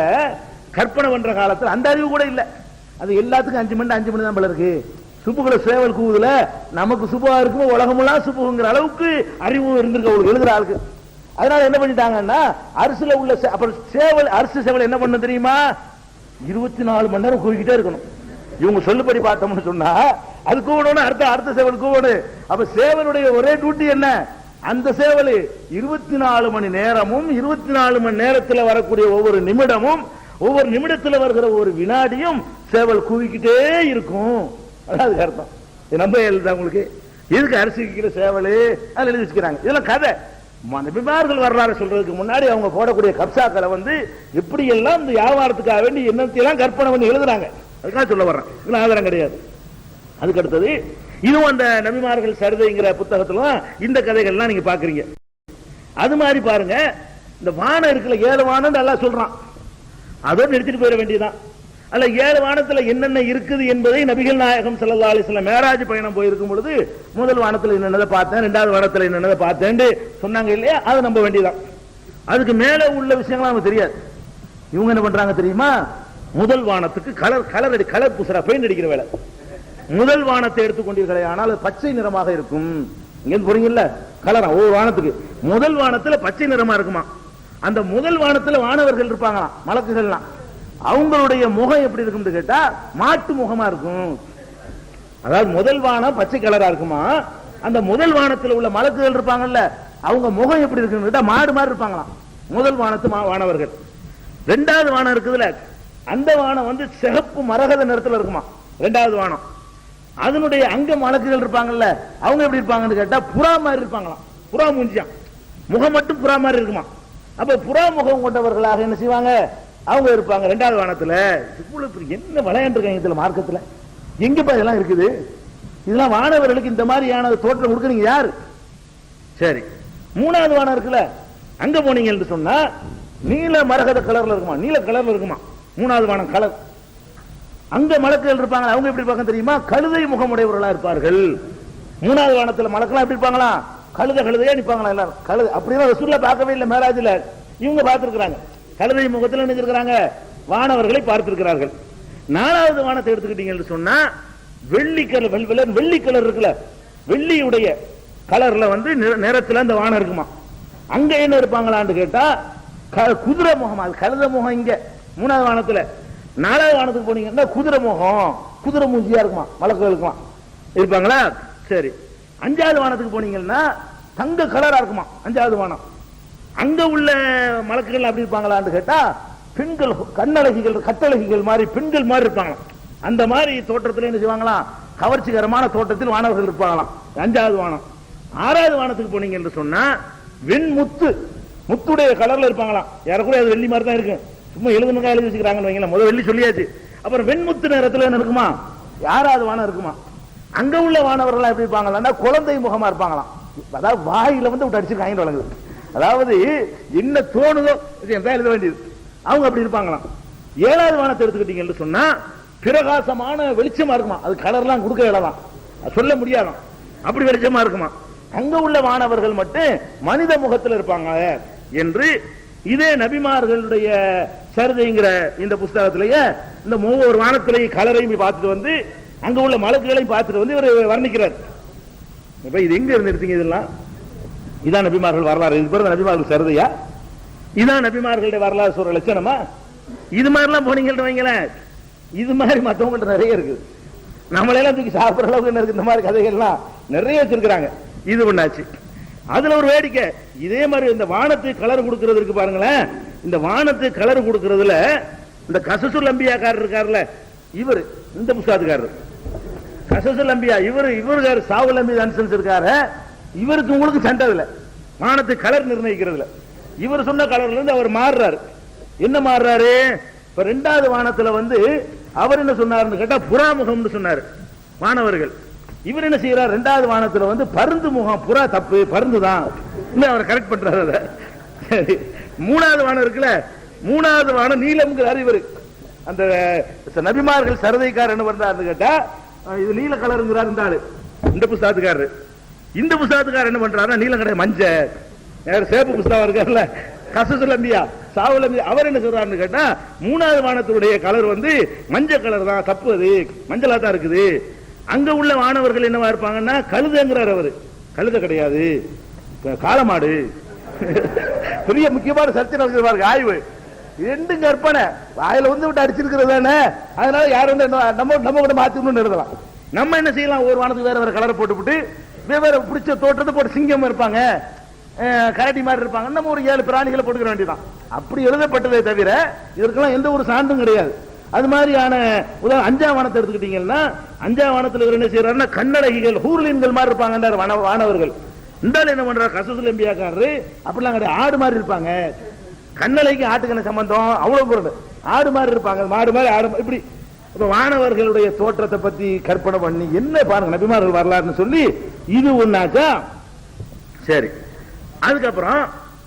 கற்பனை பண்ற காலத்துல அந்த அறிவு கூட இல்ல. அது எல்லாத்துக்கும் 5 மணி தான் போல இருக்கு. சுப்புகளை சேவல் கூவுதுல நமக்கு சுப்புவா இருக்குமோ உலகமெல்லாம் சுப்புங்கிற அளவுக்கு அறிவு இருந்திருக்கு அவங்களுக்கு எழுதுற ஆளுக்கு. அதனால என்ன பண்ணிட்டாங்கன்னா அரிசில உள்ள அப்புறம் சேவல் அரிசி சேவல் என்ன பண்ண தெரியுமா, 24 மணி நேரம் கூவிக்கிட்டே இருக்கணும். இவங்க சொல்லுபடி பார்த்தோம்னு சொன்னா அது கூவணும், அடுத்த சேவல் கூவணும். அப்ப சேவலுடைய ஒரே டியூட்டி என்ன, அந்த சேவல் 24 மணி நேரமும் 24 மணி நேரத்தில் வரக்கூடிய ஒவ்வொரு நிமிடமும் ஒவ்வொரு நிமிடத்தில் வருகிற ஒரு வினாடியும் சேவல் கூவிக்கிட்டே இருக்கும். அதாவது அர்த்தம் நம்ம எழுத உங்களுக்கு எதுக்கு அரிசி வைக்கிற சேவல் அதில் எழுதி வச்சுக்கிறாங்க. இதெல்லாம் கதை. நபிமார்கள் வரலாறு சொல்றதுக்கு முன்னாடி அவங்க போடக்கூடிய கப்சாக்களை வந்து எப்படி எல்லாம் இந்த வியாபாரத்துக்காக வேண்டி என்னத்தையெல்லாம் கற்பனை பண்ணி எழுதுறாங்க. அதுக்காக சொல்ல வர்றேன், இதெல்லாம் ஆதாரம் கிடையாது. அதுக்கு அடுத்தது இதுவும் அந்த நபிமார்கள் சரிதைங்கிற புத்தகத்துல இந்த கதைகள்லாம் நீங்க பாக்குறீங்க. அது மாதிரி பாருங்க, இந்த வானம் இருக்குல்ல, 7 வானம் நல்லா சொல்றான், அதோடு எடுத்துட்டு போயிட வேண்டியதான். அல்ல 7 வானத்துல என்னென்ன இருக்குது என்பதை நபிகள் நாயகம் ஸல்லல்லாஹு அலைஹி வஸல்லம் மேராஜ் பயணம் போயிருக்கும் பொழுது முதல் வானத்துல என்னென்னதை பார்த்தேன், 2வது வானத்துல என்னென்னதை பார்த்தேன் சொன்னாங்க இல்லையா, அதை நம்ப வேண்டியதான். அதுக்கு மேல உள்ள விஷயங்கள் நமக்கு தெரியாது. இவங்க என்ன பண்றாங்க தெரியுமா, முதல் வானத்துக்கு கலர் பூசுறா, பெயிண்ட் அடிக்கிற வேலை. முதல் வானத்தை எடுத்துக்கொண்டீர்களே ஆனால் பச்சை நிறமாக இருக்கும். இங்க போறீங்கல்ல கலரா ஒவ்வொரு வானத்துக்கு, முதல் வானத்துல பச்சை நிறமா இருக்குமா. அந்த முதல் வானத்துல வானவர்கள் இருப்பாங்களாம், மலக்குகள்லாம். அவங்களுடைய முகம் எப்படி இருக்கும் கேட்டா மாட்டு முகமா இருக்கும். அதாவது முதல் வானம் பச்சை கலரா இருக்குமா, அந்த முதல் வானத்தில் உள்ள மலக்குகள் இருப்பாங்கல்ல அவங்க முகம் எப்படி இருக்குன்னு கேட்டா மாடு மாதிரி இருப்பாங்களாம் முதல் வானத்து வானவர்கள். 2வது வானம் இருக்குதுல, அந்த வானம் வந்து சிகப்பு மரகத நிறத்தில் இருக்குமா 2வது வானம். அதனுடைய அங்க மலக்குகள் இருப்பாங்கல்ல அவங்க எப்படி இருப்பாங்கன்னு கேட்டா புறா மாதிரி இருப்பாங்களாம், புறா மூஞ்சியாம், முகம் மட்டும் புறா மாதிரி இருக்குமா. அப்ப புறா முகம் கொண்டவர்களாக என்ன செய்வாங்க அவங்க இருப்பாங்க 2வது வானத்துல. இவ்வளவு என்ன விளையாண்டுருக்காங்க இதுல மார்க்கத்துல, எங்கப்பா இதெல்லாம் இருக்குது? இதெல்லாம் வானவர்களுக்கு இந்த மாதிரியான தோற்றம் கொடுக்குறீங்க யாரு? சரி, 3வது வானம் இருக்குல்ல, அங்க போனீங்க என்று சொன்னா நீல மரகத கலர்ல இருக்குமா, நீல கலர்ல இருக்குமா 3வது வானம் கலர். அங்க மலக்குகள் இருப்பாங்க, அவங்க எப்படி இருப்பாங்க தெரியுமா, கழுதை முகமுடையவர்களா இருப்பார்கள். 3வது வானத்துல மலக்கெல்லாம் எப்படி இருப்பாங்களா, கழுதையா நிப்பாங்களா எல்லாரும். கழுதை அப்படின்னா ரசூலுல்லாஹ் பார்க்கவே இல்லை மேராஜ்ல, இவங்க பார்த்திருக்கிறாங்க. கழுதை முகத்தில் நினைச்சிருக்கிறாங்க, வானவர்களை பார்த்திருக்கிறார்கள். 4வது வானத்தை எடுத்துக்கிட்டீங்கன்னு சொன்னா வெள்ளி கலர் இருக்குல்ல, வெள்ளியுடைய கலர்ல வந்து நிறத்துல அந்த வானம் இருக்குமா. அங்க என்ன இருப்பாங்களான்னு கேட்டா குதிரை முகம், அது கழுத முகம் இங்க 3வது வானத்துல. 4வது வானத்துக்கு போனீங்கன்னா குதிரை முகம், குதிரை மூஞ்சியா இருக்குமா மலக்குகளுக்குமா இருப்பாங்களா. சரி, 5வது வானத்துக்கு போனீங்கன்னா தங்க கலரா இருக்குமா 5வது வானம். அங்க உள்ள மலக்குகள் அப்படி இருப்பாங்களான்னு கேட்டா பெண்கள் கண்ணழகிகள் கட்டழகிகள் மாதிரி பெண்கள் மாதிரி இருப்பாங்க. அந்த மாதிரி தோற்றத்தில் என்ன செய்வாங்களாம், கவர்ச்சிகரமான தோற்றத்தில் வானவர்கள் இருப்பாங்களாம் 5வது வானம். 6வது வானத்துக்கு போனீங்க என்று சொன்னா வெண்முத்து, முத்துடைய கலர்ல இருப்பாங்களாம். யாருக்கூட அது வெள்ளி மாதிரி தான் இருக்கு, சும்மா எழுதுனுக்கா எழுதி வச்சுக்கிறாங்கன்னு முதல் வெள்ளி சொல்லியாச்சு. அப்புறம் வெண்முத்து நேரத்தில் என்ன இருக்குமா 6வது வானம் இருக்குமா. அங்க உள்ள வானவர்கள் எப்படி இருப்பாங்களா, குழந்தை முகமா இருப்பாங்களாம். அதாவது வாயில வந்து விட்டு அடிச்சிருக்காங்க வழங்குது, அதாவது என்ன தோணுதோ எழுத வேண்டியது, அவங்க அப்படி இருப்பாங்களாம். 7வது வானத்தை எடுத்துக்கிட்டீங்கன்னு சொன்னா பிரகாசமான வெளிச்சமா இருக்குமா, அது கலர்லாம் கொடுக்க இயலலாம், சொல்ல முடியாதான், அப்படி வெளிச்சமா இருக்குமா. அங்க உள்ள வானவர்கள் மட்டும் மனித முகத்தில் இருப்பாங்க என்று இதே நபிமார்களுடைய சரிதைங்கிற இந்த புஸ்தகத்திலேயே இந்த ஒவ்வொரு வானத்திலேயே கலரையும் பார்த்துட்டு வந்து அங்க உள்ள மலக்குகளையும் பார்த்துட்டு வந்து இவர் வர்ணிக்கிறார். இப்ப இது எங்க இருந்து எடுத்தீங்க இதெல்லாம்? இதான் நபிமார்கள் வரலாறு, இது பேர் நபிமார்கள் சரிதையா? இதான் நபிமார்களுடைய வரலாறு சொல்ற லட்சணமா? இது மாதிரிலாம் போனீங்கன்னு வைங்களேன், இது மாதிரி மற்றவங்கள்ட்ட நிறைய இருக்கு. நம்மளெல்லாம் தூக்கி சாப்பிட்ற அளவுக்கு என்ன இருக்கு, இந்த மாதிரி கதைகள்லாம் நிறைய வச்சிருக்கிறாங்க. இது ஒண்ணாச்சு. அதுல ஒரு வேடிக்கை, இதே மாதிரி இந்த வானத்துக்கு கலர் கொடுக்கிறது இருக்கு பாருங்களேன். இந்த வானத்துக்கு கலர் கொடுக்கறதுல இந்த கசசுல் அம்பியாக்காரர் இருக்காருல்ல, இவர் இந்த புஸ்தகத்துக்காரர் கசசுல் அம்பியா, இவருக்காரு சாவுல் அம்பி அன்சன்ஸ் இருக்காரு. இவருக்கு உங்களுக்கு சண்டை இல்ல, வானத்துக்கு கலர் நிர்ணயிக்கிறதுல. இவர் சொன்ன கலர்ல இருந்து அவர் மாறுறாரு. என்ன மாறுறாரு? இப்ப 2வது வானத்துல வந்து அவர் என்ன சொன்னாருன்னு கேட்டா புறாமுகம்னு சொன்னாரு மாணவர்கள். இவர் என்ன செய்யறார், 2வது வானத்துல வந்து பருந்து முகம், புறா தப்பு, பருந்து தான் அவர் கரெக்ட் பண்றாரு. சரி, 3வது வானம் இருக்குல்ல, 3வது வானம் நீலம்ங்கிறார் இவரு. அந்த நபிமார்கள் சரதைக்காரர் என்ன பண்றாருன்னு கேட்டா இது நீல கலருங்கிறார் இந்த ஆளு, இந்த புஸ்தகத்துக்காரரு. இந்த புஸ்தகத்துக்காரர் என்ன பண்றாரு, நீலம் கிடையாது மஞ்சள். சேப்பு புஸ்தகம் இருக்காருல்ல கசசுல் அம்பியா சாவுல் அம்பியா, அவர் என்ன சொல்றாருன்னு கேட்டா 3வது வானத்துடைய கலர் வந்து மஞ்சள் கலர் தான், தப்பு, அது மஞ்சளா தான் இருக்குது. அங்க உள்ள வானவர்கள் என்னவா இருப்பாங்கன்னா கழுதைங்கிறார் அவரு. கழுதை கிடையாது, காளமாடு. பெரிய முக்கியமான சர்ச்சை நடக்கிறது ஆய்வு. ரெண்டும் கற்பனை, வாயில வந்து விட்டு அடிச்சிருக்கிறது தானே. அதனால யாரும் நம்ம கூட மாத்திக்கணும்னு எழுதலாம். நம்ம என்ன செய்யலாம், ஒரு வானத்துக்கு வேற வேற கலரை போட்டுவிட்டு வெவ்வேறு பிடிச்ச தோற்றத்தை போட்டு சிங்கம் இருப்பாங்க, கரடி மாதிரி இருப்பாங்க, நம்ம ஒரு 7 பிராணிகளை போட்டுக்கிற வேண்டியதான். அப்படி எழுதப்பட்டதே தவிர இதற்கெல்லாம் எந்த ஒரு சான்றும் கிடையாது. அது மாதிரியான உதாரணம் 5ஆம் வானத்தை எடுத்துக்கிட்டீங்கன்னா, 5ஆம் வானத்தில் இவர் என்ன செய்யறாருன்னா கண்ணழகிகள் ஹூர்லீன்கள் மாதிரி இருப்பாங்க வானவர்கள். இந்த என்ன பண்றாரு கசசுல் எம்பியாக்காரரு, அப்படிலாம் கிடையாது, ஆடு மாதிரி இருப்பாங்க. கண்ணலைக்கு ஆட்டுக்கு என்ன சம்பந்தம், அவ்வளவு பொருள், ஆடு மாதிரி இருப்பாங்க, மாடு மாதிரி ஆடு இப்படி. இப்ப வானவர்களுடைய தோற்றத்தை பத்தி கற்பனை பண்ணி என்ன பாருங்க நபிமார்கள் வரலாறுன்னு சொல்லி இது ஒன்னாச்சா. சரி, அதுக்கப்புறம்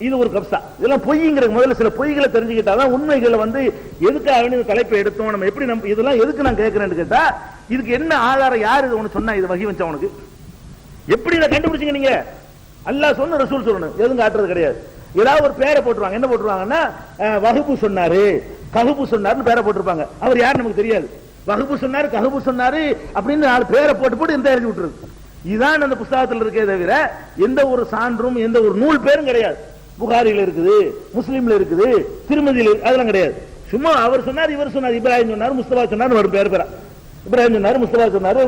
இது ஒரு கப்சா. இதெல்லாம் பொய்ங்கிற முதல்ல சில பொய்களை தெரிஞ்சுக்கிட்டாதான் உண்மைகளை வந்து எதுக்காக இந்த தலைப்பை எடுத்தோம், நம்ம எப்படி நம்ம இதெல்லாம் எதுக்கு நான் கேட்கிறேன்னு கேட்டா, இதுக்கு என்ன ஆதாரம், யாரு இது ஒண்ணு சொன்னா, இது வகி வச்சா உனக்கு எப்படி இதை கண்டுபிடிச்சீங்க நீங்க? அல்லாஹ் சொன்ன ரசூல் சொல்லணும், எதுவும் காட்டுறது கிடையாது. ஏதாவது ஒரு பேரை போட்டுருவாங்க, என்ன போட்டுருவாங்கன்னா வகுப்பு சொன்னாரு ககுபு சொன்னாருன்னு பேரை போட்டிருப்பாங்க. அவர் யாரு நமக்கு தெரியாது. வகுப்பு சொன்னாரு ககுபு சொன்னாரு அப்படின்னு 4 பேரை போட்டு இந்த எழுதி விட்டுருக்கு. இதுதான் அந்த புஸ்தகத்தில் இருக்கே தவிர எந்த ஒரு சான்றும் எந்த ஒரு நூல் பேரும் கிடையாது. புகாரில இருக்குது, முஸ்லீம்ல இருக்குது, திருமதியில அதெல்லாம் கிடையாது. சும்மா அவர் சொன்னார், இவர் சொன்னார், இப்ராஹிம் சொன்னார், முஸ்தபா சொன்னார், ஒரு பேர் பேரா இப்ராஹிம் சொன்னார், முஸ்தபா சொன்னார்,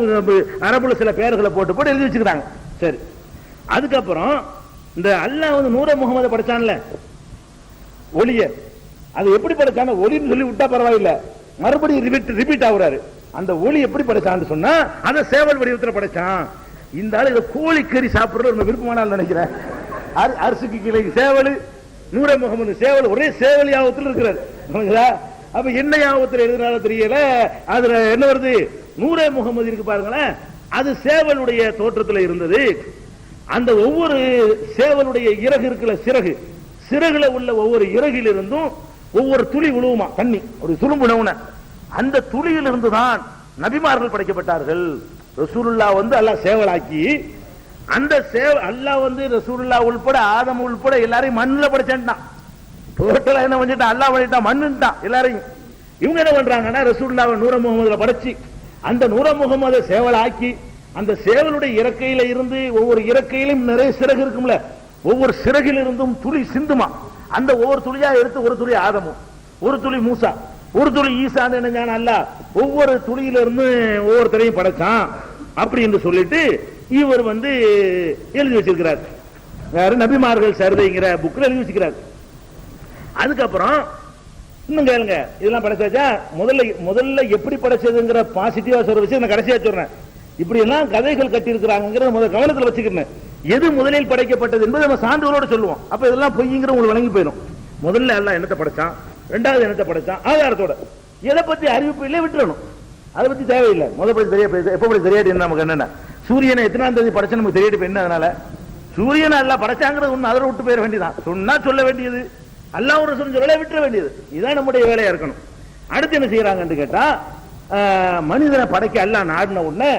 அரபுல சில பேர்களை போட்டு எழுதி வச்சுக்கிறாங்க. சரி, அதுக்கப்புறம் இந்த அல்லாஹ் வந்து நூற முகமது படைச்சான்ல ஒளிய, அது எப்படி படைச்சான ஒளின்னு சொல்லி விட்டா பரவாயில்ல, மறுபடியும் ரிப்பீட் ஆகுறாரு. அந்த ஒளி எப்படி படைச்சான்னு சொன்னா அதை சேவல் வடிவத்தில் படைச்சான். இந்த ஆளு இதை கோழிக்கறி சாப்பிடுறது விருப்பமான நினைக்கிறேன். அரிசிக்கு கிளை சேவல், நூற முகமது சேவல், ஒரே சேவல் யாபத்தில் இருக்கிறார். அப்ப என்ன யாபத்தில் எழுதினாலும் தெரியல. அதுல என்ன வருது, நூறே முகமது இருக்கு பாருங்களேன், அது சேவலுடைய தோற்றத்தில் இருந்தது. அந்த ஒவ்வொரு சேவலுடைய இறகு இருக்குல்ல, சிறகுல உள்ள ஒவ்வொரு இறகில் இருந்தும் ஒவ்வொரு துளி விழுவுமா, தண்ணி ஒரு துளும்புணவுன, அந்த துளியில் இருந்துதான் நபிமார்கள் படைக்கப்பட்டார்கள். ரசூலுல்லா வந்து அல்லாஹ் சேவலாக்கி, அந்த அல்லாஹ் வந்து ரசூலுல்லா உள்பட ஆதம் உள்பட எல்லாரையும் மண்ணுல படைச்சான். டோட்டலா என்ன பண்ணிட்டான், அல்லாஹ் பண்ணிட்டான், மண்ணுட்டான் எல்லாரையும். இவங்க என்ன பண்றாங்கன்னா ரசூலுல்லாவை நூற முகமதுல படைச்சு அந்த நூற முகமதை சேவலாக்கி, அந்த சேவலுடைய இறக்கையில இருந்து ஒவ்வொரு இறக்கையிலும் நிறைய சிறகு இருக்கும்ல, ஒவ்வொரு சிறகில் இருந்தும் துளி சிந்துமா. அந்த ஒவ்வொரு துளியா எடுத்து ஒரு துளி ஆதமும், ஒரு துளி மூசா, ஒரு துளி ஈசான்னு என்ன அல்லாஹ் ஒவ்வொரு துளியில இருந்து ஒவ்வொருத்தரையும் படைச்சான் அப்படி என்று சொல்லிட்டு இவர் வந்து எழுதி வச்சிருக்கிறார். யாரு, நபிமார்கள் சரிதைங்கிற புக்ல எழுதி வச்சிருக்கிறார். அதுக்கப்புறம் இன்னும் கேளுங்க, இதெல்லாம் படைச்சாச்சா, முதல்ல எப்படி படைச்சதுங்கிற பாசிட்டிவா சொல்ற விஷயம் நான் கடைசியா சொல்றேன். இப்படி எல்லாம் கதைகள் கட்டி இருக்கிறாங்க முதல் கவனத்தில் வச்சுக்கிறேன். எது முதலில் படைக்கப்பட்டது என்பதை நம்ம சான்றுகளோட சொல்லுவோம். அப்ப இதெல்லாம் பொய்ங்கிற உங்களுக்கு வழங்கி போயிடும். முதல்ல எல்லாம் என்னத்தை படைச்சான், ரெண்டாவது என்னத்தை படைச்சான், ஆதாரத்தோட. எதை பத்தி அறிவிப்பு இல்லை விட்டுறணும், அதை பத்தி தேவையில்லை. முதல் படி தெரிய எப்ப தெரியாது நமக்கு என்னன்னா, சூரியனை எத்தனாம் தேதி படைச்சு நமக்கு தெரியாது. என்ன அதனால சூரியனை எல்லாம் படைச்சாங்கிறது ஒண்ணு, அதில் விட்டு போயிட வேண்டியதான். சொன்னா சொல்ல வேண்டியது, அல்லாஹ் ஒரு சொல்ல விட்டுற வேண்டியது, இதுதான் நம்முடைய வேலையா இருக்கணும். அடுத்து என்ன செய்யறாங்கன்னு கேட்டா, மனிதனை படைக்க அல்லாஹ் நாடின உடனே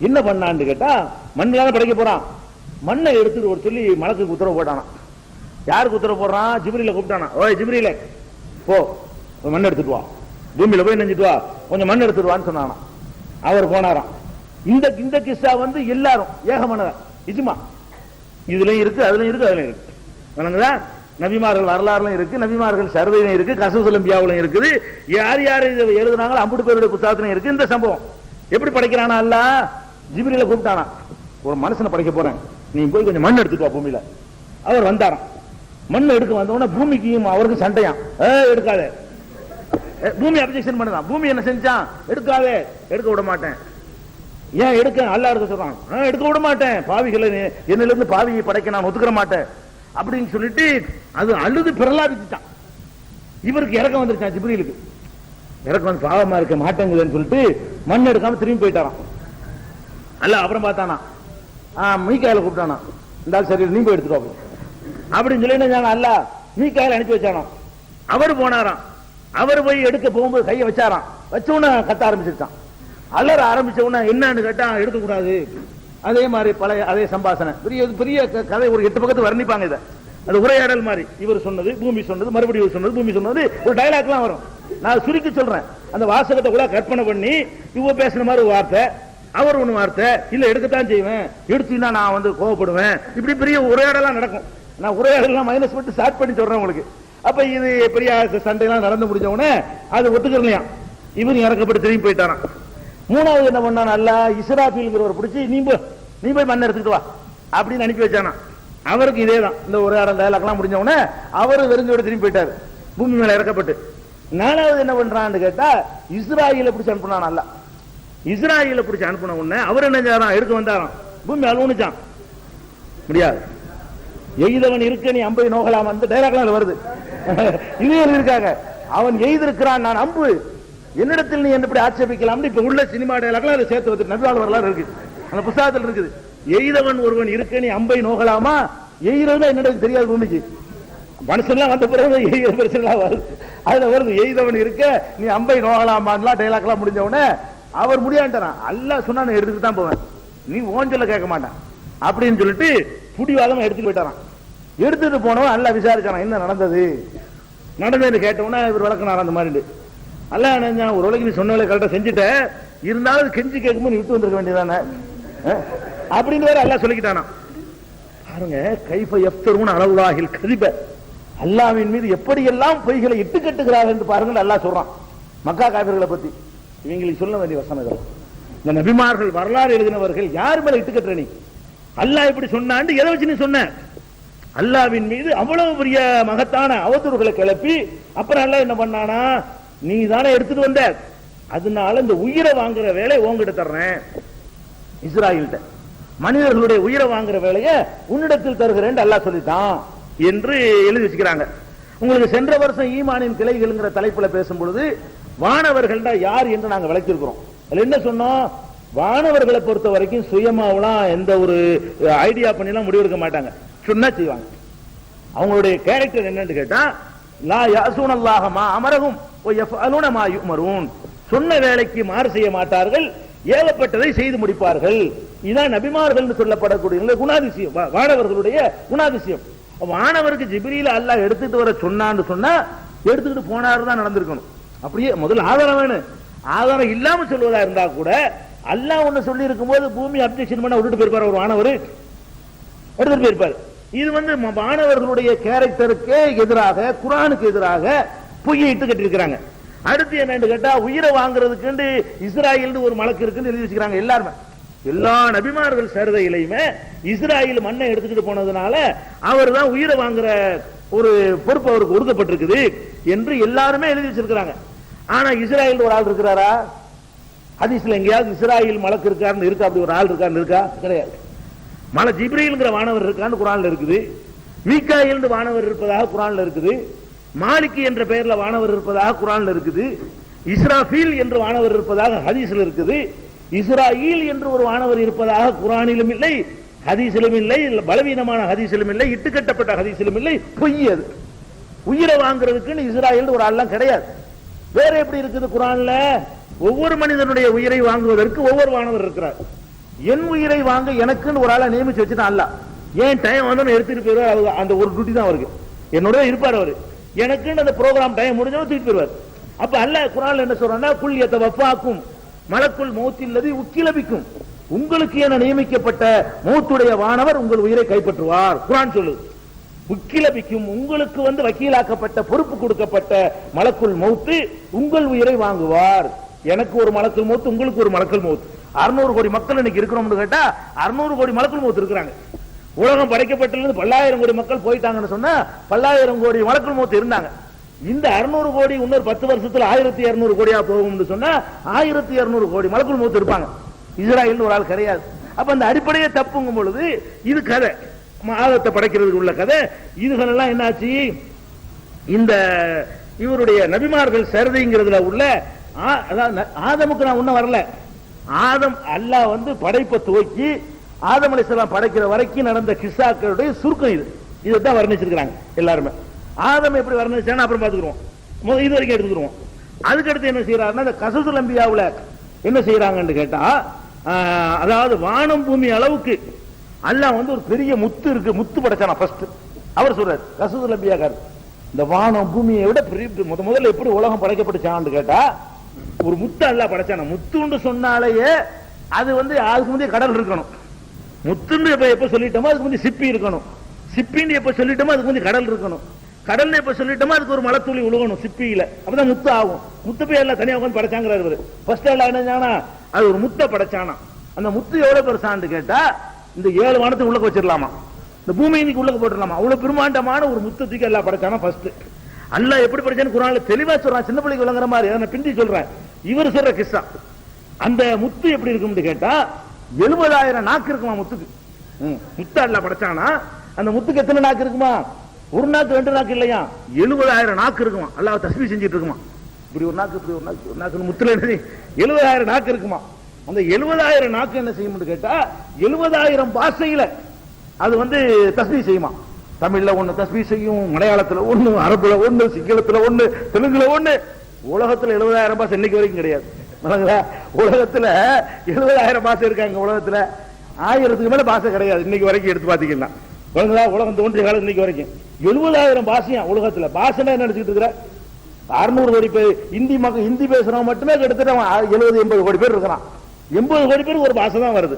என்ன பண்ணான்னு கேட்டா, மண்ணால படைக்க போறான். மண்ணை எடுத்துட்டு ஒரு சொல்லி மலக்கு உத்தரவு போட்டானா. யாருக்கு உத்தரவு போடுறான், ஜிப்ரீல கூப்பிட்டானா. ஓய் ஜிப்ரீல போ, மண் எடுத்துட்டு வா, பூமியில போய் நெஞ்சிட்டு வா, கொஞ்சம் மண் எடுத்துட்டு வான்னு சொன்னானா. அவர் போனாராம். இந்த கிஸ்ஸா வந்து எல்லாரும் ஏகமனத இஜ்மா, இதுலயும் இருக்கு, அதுலயும் இருக்கு, அதுலயும் இருக்கு. வணங்குதா, நபிமார்கள் வரலாறுலாம் இருக்கு, நபிமார்கள் சர்வையிலும் இருக்கு, கசூசுல் அன்பியாவிலும் இருக்குது. யார் யார் இதை எழுதுனாங்களோ 50 பேருடைய புத்தகத்திலும் இருக்கு. இந்த சம்பவம் எப்படி படைக்கிறானா, அல்லாஹ் ஜிப்ரீல கூப்பிட்டானா, ஒரு மனுஷனை படைக்க போறேன், நீ போய் கொஞ்சம் மண் எடுத்துட்டு வா பூமியில. அவர் வந்தாராம். மண் எடுக்க வந்தவொடனே பூமிக்கும் அவருக்கு சண்டையாம். எடுக்காத, பூமி அப்ஜெக்ஷன் பண்ணுதான். பூமி என்ன செஞ்சான், எடுக்காதே, எடுக்க விட மாட்டேன். ஏன் எடுக்க, அல்லாஹ் எடுக்க சொல்றான். எடுக்க விட மாட்டேன், பாவிகளை என்னில இருந்து பாவியை படைக்க நான் ஒத்துக்கிற மாட்டேன் அப்படின்னு சொல்லிட்டு அது அழுது பிரலாபிச்சுட்டான். இவருக்கு இறக்கம் வந்துருச்சான், ஜிப்ரீலுக்கு இறக்கம் வந்து பாவமா இருக்க மாட்டேங்குதுன்னு சொல்லிட்டு மண் எடுக்காம திரும்பி போயிட்டாராம். அல்ல அப்புறம் பார்த்தானா, மீகாயில கூப்பிட்டானா, இந்த சரி நீ போய் எடுத்துட்டு அப்படின்னு சொல்லி என்ன அல்ல மீகாயில அனுப்பி வச்சானா. அவர் போனாராம். அவர் போய் எடுக்க போகும்போது கையை வச்சாராம். வச்ச உடனே கத்த ஆரம்பிச்சிருச்சான். அலற ஆரம்பிச்ச உடனே என்னன்னு கேட்டா எடுக்க கூடாது. அதே மாதிரி பழைய அதே சம்பாசனை, பெரிய பெரிய கதை, ஒரு 8 பக்கத்து வர்ணிப்பாங்க. இதை அது உரையாடல் மாதிரி, இவர் சொன்னது பூமி சொன்னது, மறுபடியும் சொன்னது பூமி சொன்னது, ஒரு டைலாக் எல்லாம் வரும். நான் சுருக்கி சொல்றேன், அந்த வாசகத்தை கூட கற்பனை பண்ணி இவ பேசுன மாதிரி வார்த்தை, அவர் ஒண்ணு வார்த்தை இல்ல எடுக்கத்தான் செய்வேன், எடுத்தீங்கன்னா நான் வந்து கோவப்படுவேன். இப்படி பெரிய உரையாடலாம் நடக்கும். நான் உரையாடலாம் மைனஸ் பண்ணி ஸ்டார்ட் பண்ணி சொல்றேன் உங்களுக்கு. அப்ப இது பெரிய சண்டைலாம் நடந்து முடிஞ்ச உடனே அது ஒத்துக்கலையா, இவர் இறக்கப்பட்டு திரும்பி போயிட்டாராம். மூணாவது என்ன பண்ணா, நல்லா இஸ்ராஃபீல்ங்கிறவர் பிடிச்சி நீ போய் மண்ணை எடுத்துக்கிட்டு வா அப்படின்னு அனுப்பி வச்சானா. அவருக்கு இதேதான், இந்த உரையாடல் டயலாக்லாம் முடிஞ்ச உடனே அவர் வெறுஞ்சோட திரும்பி போயிட்டாரு, பூமி மேல இறக்கப்பட்டு. நாலாவது என்ன பண்றான்னு கேட்டா, இஸ்ராயேலை பிடிச்சி அனுப்புனான். நல்லா இஸ்ராயேலை பிடிச்சி அனுப்பின உடனே அவர் என்ன செய்யறான், எடுக்க வந்தாராம், பூமி அழுவுனுச்சான். முடியாது, எய்தவன் இருக்க நீ அம்பை நோகலாம், அந்த டைலாக்லாம் வருது. இது இருக்காங்க, அவன் எய்திருக்கிறான், நான் அம்பு, என்னிடத்தில் நீ எப்படி ஆட்சேபிக்கலாம். இப்ப உள்ள சினிமா டைலாக்லாம் அதை சேர்த்து வந்து நபிவாழ் வரலாறு இருக்கு, அந்த புத்தகத்தில் இருக்குது. எய்தவன் ஒருவன் இருக்க நீ அம்பை நோகலாமா, எய்கிறது என்னிடம் தெரியாது. பூமிக்கு மனுஷன்லாம் வந்த பிறகு பிரச்சனை வருது, அதுல வருது எய்தவன் இருக்க நீ அம்பை நோகலாமான்லாம் டைலாக்லாம் முடிஞ்ச உடனே அவர் முடியாண்டான். அல்லாஹ் சொன்னா நான் எடுத்துட்டு தான் போவேன், நீ ஓஞ்சல கேட்க மாட்டான் அப்படின்னு சொல்லிட்டு புடிவாதம் எடுத்துட்டு போயிட்டாரான். எடுத்துட்டு போனவன் அல்லாஹ் விசாரிச்சான், என்ன நடந்ததுன்னு கேட்டவொன்னே இவர் விளக்கினார். அந்த மாதிரி அல்லாஹ் நினைஞ்சா, ஒரு உலக நீ சொன்ன கரெக்டா செஞ்சுட்ட, இருந்தாலும் கெஞ்சி கேட்கும்போது விட்டு வந்திருக்க வேண்டியதானே அப்படின்னு வேற அல்லாஹ் சொல்லிக்கிட்டானா. பாருங்க, கைஃப யஃப்தரூன அலல்லாஹில் கதிப, அல்லாஹ்வின் மீது எப்படியெல்லாம் பொய்களை இட்டு கட்டுகிறார்கள் என்று பாருங்கள் அல்லாஹ் சொல்றான். மக்கா காபிர்களை பத்தி இவங்களுக்கு சொல்ல வேண்டிய வசனங்கள். இந்த நபிமார்கள் வரலாறு எழுதினவர்கள் யார் மேல இட்டு கட்டுற நீ, அல்லாஹ் இப்படி சொன்னான்னு எதை வச்சு நீ சொன்ன? அல்லாஹ்வின் மீது அவ்வளவு பெரிய மகத்தான அவதூறுகளை கிளப்பி அப்புறம் அல்லாஹ் என்ன பண்ணானா, நீ தானே எடுத்துட்டு வந்த, அதனால இந்த உயிரை வாங்குற வேலை உங்ககிட்ட தர்றேன். இஸ்ராயல்கிட்ட மனிதர்களுடைய உயிரை வாங்குற வேலையை உன்னிடத்தில் தருகிறேன் அல்லாஹ் சொல்லிட்டான் என்று எழுதி வச்சுக்கிறாங்க. உங்களுக்கு சென்ற வருஷம் ஈமானின் கிளைகள்ங்கிற தலைப்புல பேசும் பொழுது வானவர்கள் யார் என்று நாங்க விளக்கியிருக்கிறோம். அதுல என்ன சொன்னோம், வானவர்களை பொறுத்த வரைக்கும் சுயமாவெல்லாம் எந்த ஒரு ஐடியா பண்ணிலாம் முடிவெடுக்க மாட்டாங்க, சொன்னா செய்வாங்க. அவங்களுடைய கேரக்டர் என்னன்னு கேட்டா, லா யாசூனல்லாஹ மா அமரஹும் வ யஃஅலூன மா யுமரூன், சொன்ன வேலைக்கு மாறு செய்ய மாட்டார்கள், ஏவப்பட்டதை செய்து முடிப்பார்கள். இதான் நபிமார்கள் சொல்லப்படக்கூடிய குணாதிசயம், வானவர்களுடைய குணாதிசயம். வானவருக்கு ஜிப்ரீல் அல்லாஹ் எடுத்துட்டு வர சொன்னான்னு சொன்னா எடுத்துக்கிட்டு போனாரு தான் நடந்திருக்கணும். அப்படியே முதல்ல ஆதாரம் வேணும். ஆதாரம் இல்லாம சொல்வதா இருந்தா கூட அல்லாஹ் ஒண்ணு சொல்லி இருக்கும் போது பூமி அப்ஜெக்ஷன் பண்ண விட்டுட்டு போயிருப்பாரு, ஒரு வானவர் எடுத்துட்டு போயிருப்பாரு. இது வந்து வானவர்களுடைய கேரக்டருக்கு எதிராக, குர்ஆனுக்கு எதிராக பொய்யை இட்டு கட்டிருக்கிறாங்க. அடுத்து என்னன்னு கேட்டா, உயிரை வாங்குறதுக்கு இஸ்ராயல் ஒரு மலக்கு இருக்குன்னு எழுதி வச்சுக்கிறாங்க. எல்லாருமே எல்லா நபிமார்கள் சரதையிலையுமே இஸ்ராயல் மண்ணை எடுத்துக்கிட்டு போனதுனால அவர் தான் உயிரை வாங்குற ஒரு பொறுப்பு அவருக்கு ஒதுக்கப்பட்டிருக்குது என்று எல்லாருமே எழுதி வச்சிருக்கிறாங்க. ஆனா இஸ்ராயல் ஒரு ஆள் இருக்கிறாரா? ஹதீஸ்ல எங்கேயாவது இஸ்ராயல் மலக்கு இருக்காருன்னு இருக்கா? அப்படி ஒரு ஆள் இருக்கான்னு இருக்கா? கிடையாது. மலை ஜிப்ரீல்ங்கிற வானவர் இருக்கான்னு குர்ஆன்ல இருக்குது. மீகாயில் வானவர் இருப்பதாக குர்ஆன்ல இருக்குது. மாலிக் என்ற பெயர்ல வானவர் இருப்பதாக குர்ஆன்ல இருக்குது. இஸ்ராஃபீல் என்ற வானவர் இருப்பதாக ஹதீஸ்ல இருக்குது. இஸ்ராயீல் என்று ஒரு வானவர் இருப்பதாக குர்ஆனிலும் இல்லை, ஹதீஸிலும் இல்லை, பலவீனமான ஹதீஸிலும் இல்லை, இட்டுக்கட்டப்பட்ட ஹதீஸிலும் இல்லை, பொய். அது உயிரை வாங்குறதுக்குன்னு இஸ்ராயல் ஒரு ஆள்லாம் கிடையாது. வேற எப்படி இருக்குது குர்ஆன்ல? ஒவ்வொரு மனிதனுடைய உயிரை வாங்குவதற்கு ஒவ்வொரு வானவர் இருக்கிறார். என் உயிரை வாங்க எனக்குன்னு ஒரு ஆளை நியமிச்சு வச்சுதான் அல்ல. ஏன் டைம் வந்து எடுத்துட்டு போயிருவார், அந்த ஒரு டியூட்டி தான் அவருக்கு. என்னோட இருப்பார் அவரு, எனக்குன்னு அந்த ப்ரோக்ராம் டைம் முடிஞ்சவங்க தூக்கிட்டு போயிருவார். அப்ப அல்லாஹ் குர்ஆன்ல என்ன சொல்றான்னா, குல் யதவஃபாக்கும் மலக்குல் மௌத்தில்லதி உக்கிலபிக்கும், உங்களுக்கு என நியமிக்கப்பட்ட மௌத்துடைய வானவர் உங்கள் உயிரை கைப்பற்றுவார். குர்ஆன் சொல்லுது. உக்கிலபிக்கும், உங்களுக்கு வக்கீலாக்கப்பட்ட பொறுப்பு கொடுக்கப்பட்ட மலக்குல் மௌத்து உங்கள் உயிரை வாங்குவார். எனக்கு ஒரு மலக்குல் மௌத்து, உங்களுக்கு ஒரு மலக்குல் மௌத்து. 600 கோடி மக்கள் இன்னைக்கு இருக்கிறோம்னு கேட்டா 600 கோடி மலக்குல் மௌத்து இருக்கிறாங்க. உலகம் படைக்கப்பட்டிருந்து 10,000 கோடி மக்கள் போயிட்டாங்கன்னு சொன்னா 10,000 கோடி மலக்குல் மௌத்து இருந்தாங்க. இந்த 600 கோடி இன்னொரு 10 வருஷத்துல 1200 கோடியா போகும்னு சொன்னா 1200 கோடி மலக்குல் மௌத்து இருப்பாங்க. இஸ்ராயல் ஒரு ஆள் கிடையாது. அப்ப அந்த அடிப்படையே தப்புங்கும் பொழுது இது கதை, ஆதத்தை படைக்கிறதுக்கு உள்ள கதை. இதுகளெல்லாம் என்னாச்சு, இந்த இவருடைய நபிமார்கள் சரிதைங்கிறதுல உள்ள ஆதமுக்கு நான் ஒன்னும் வரல. ஆதம் அல்லாஹ் படைப்பை துவக்கி ஆதம் அலைஹிஸ்ஸலாம் படைக்கிற வரைக்கும் நடந்த கிஸ்ஸாக்களுடைய சுருக்கம் இது. இதைத்தான் வர்ணிச்சிருக்கிறாங்க எல்லாருமே. ஆதம் எப்படி வர்ணிச்சான்னு அப்புறம் பார்த்துக்குருவோம், இது வரைக்கும் எடுத்துக்கிடுவோம். அதுக்கடுத்து என்ன செய்யறாருன்னா, இந்த கஸஸுல் அன்பியாவுல என்ன செய்யறாங்கன்னு கேட்டா, அதாவது வானம் பூமி அளவுக்கு அல்லாஹ் ஒரு பெரிய முத்து இருக்கு, முத்து படைச்சானா ஃபர்ஸ்ட். அவர் சொல்றாரு கஸஸுல் அன்பியாக்கார், இந்த வானம் பூமியை விட பெரிய முதல்ல எப்படி உலகம் படைக்கப்பட்டுச்சான்னு கேட்டா, ஒரு முத்து அல்லாஹ் படைச்சானா. முத்துன்னு சொன்னாலேயே அது வந்து அதுக்கு முந்தைய கடல் இருக்கணும். முத்துன்னு எப்ப சொல்லிட்டோமோ அதுக்கு முந்தைய சிப்பி இருக்கணும். சிப்பின்னு எப்ப சொல்லிட்டோமோ அதுக்கு முந்தைய கடல் இருக்கணும். கடல்ல எப்ப சொல்லிட்டோமோ அதுக்கு ஒரு மலைத்துளி உழுகணும் சிப்பியில, அப்பதான் முத்து ஆகும். முத்து போய் எல்லாம் தனியா உட்காந்து படைச்சாங்கிறாரு. ஃபர்ஸ்ட் எல்லாம் என்ன, அது ஒரு முத்தை படைச்சானா. அந்த முத்து எவ்வளவு பெருசான்னு கேட்டா இந்த 7 வானத்தை உள்ள வச்சிடலாமா, இந்த பூமி இன்னைக்கு உள்ள போட்டுடலாமா, அவ்வளவு பிரம்மாண்டமான ஒரு முத்தத்துக்கு எல்லாம் படைச்சானா. ஃபர்ஸ்ட் அல்லாஹ் எப்படி படைச்சான்னு குர்ஆன்ல தெளிவா சொல்றான். சின்ன பிள்ளைக்கு விளங்குற மாதிரி நான் பிந்தி சொல்றேன். இவர் சொல்ற கிஸ்ஸா. அந்த முத்து எப்படி இருக்கும்னு கேட்டா 70,000 நாக்கு இருக்குமா முத்துக்கு. முத்து அல்லாஹ் படைச்சானா அந்த முத்துக்கு எத்தனை நாக்கு இருக்குமா? ஒரு நாக்கு 2 நாக்கு இல்லையா, 70,000 நாக்கு இருக்குமா. அல்லாஹ் தஸ்பீஹ் செஞ்சிட்டு இருக்குமா. இப்படி ஒரு நாக்கு, இப்படி ஒரு நாக்கு, ஒரு நாக்கு முத்துல 70,000 நாக்கு இருக்குமா. அந்த 70,000 நாக்கு என்ன செய்யும் கேட்டா 70,000 பாஷையில அது வந்து தஸ்பீஹ் செய்யுமா. தமிழ்ல ஒண்ணு தஸ்பீஹ் செய்யும், மலையாளத்துல ஒண்ணு, அரபுல ஒண்ணு, சிங்களத்துல ஒண்ணு, தெலுங்குல ஒண்ணு. உலகத்துல 70,000 பாஷை இன்னைக்கு வரைக்கும் கிடையாது. உலகத்துல 70,000 பாஷை இருக்காங்க. உலகத்துல 1000க்கு மேல பாஷை கிடையாது இன்னைக்கு வரைக்கும். எடுத்து பாத்தீங்கன்னா உலகம் தோன்றிய காலம் இன்னைக்கு வரைக்கும் 70,000 பாஷையா உலகத்துல. பாஷை என்ன நினைச்சிட்டு இருக்கிற 600 கோடி பேர் இந்தி மக்கள், ஹிந்தி பேசுறவங்க மட்டுமே கிட்டத்தட்ட 70-80 கோடி பேர் இருக்கிறான். 80 கோடி பேருக்கு ஒரு பாஷை தான் வருது.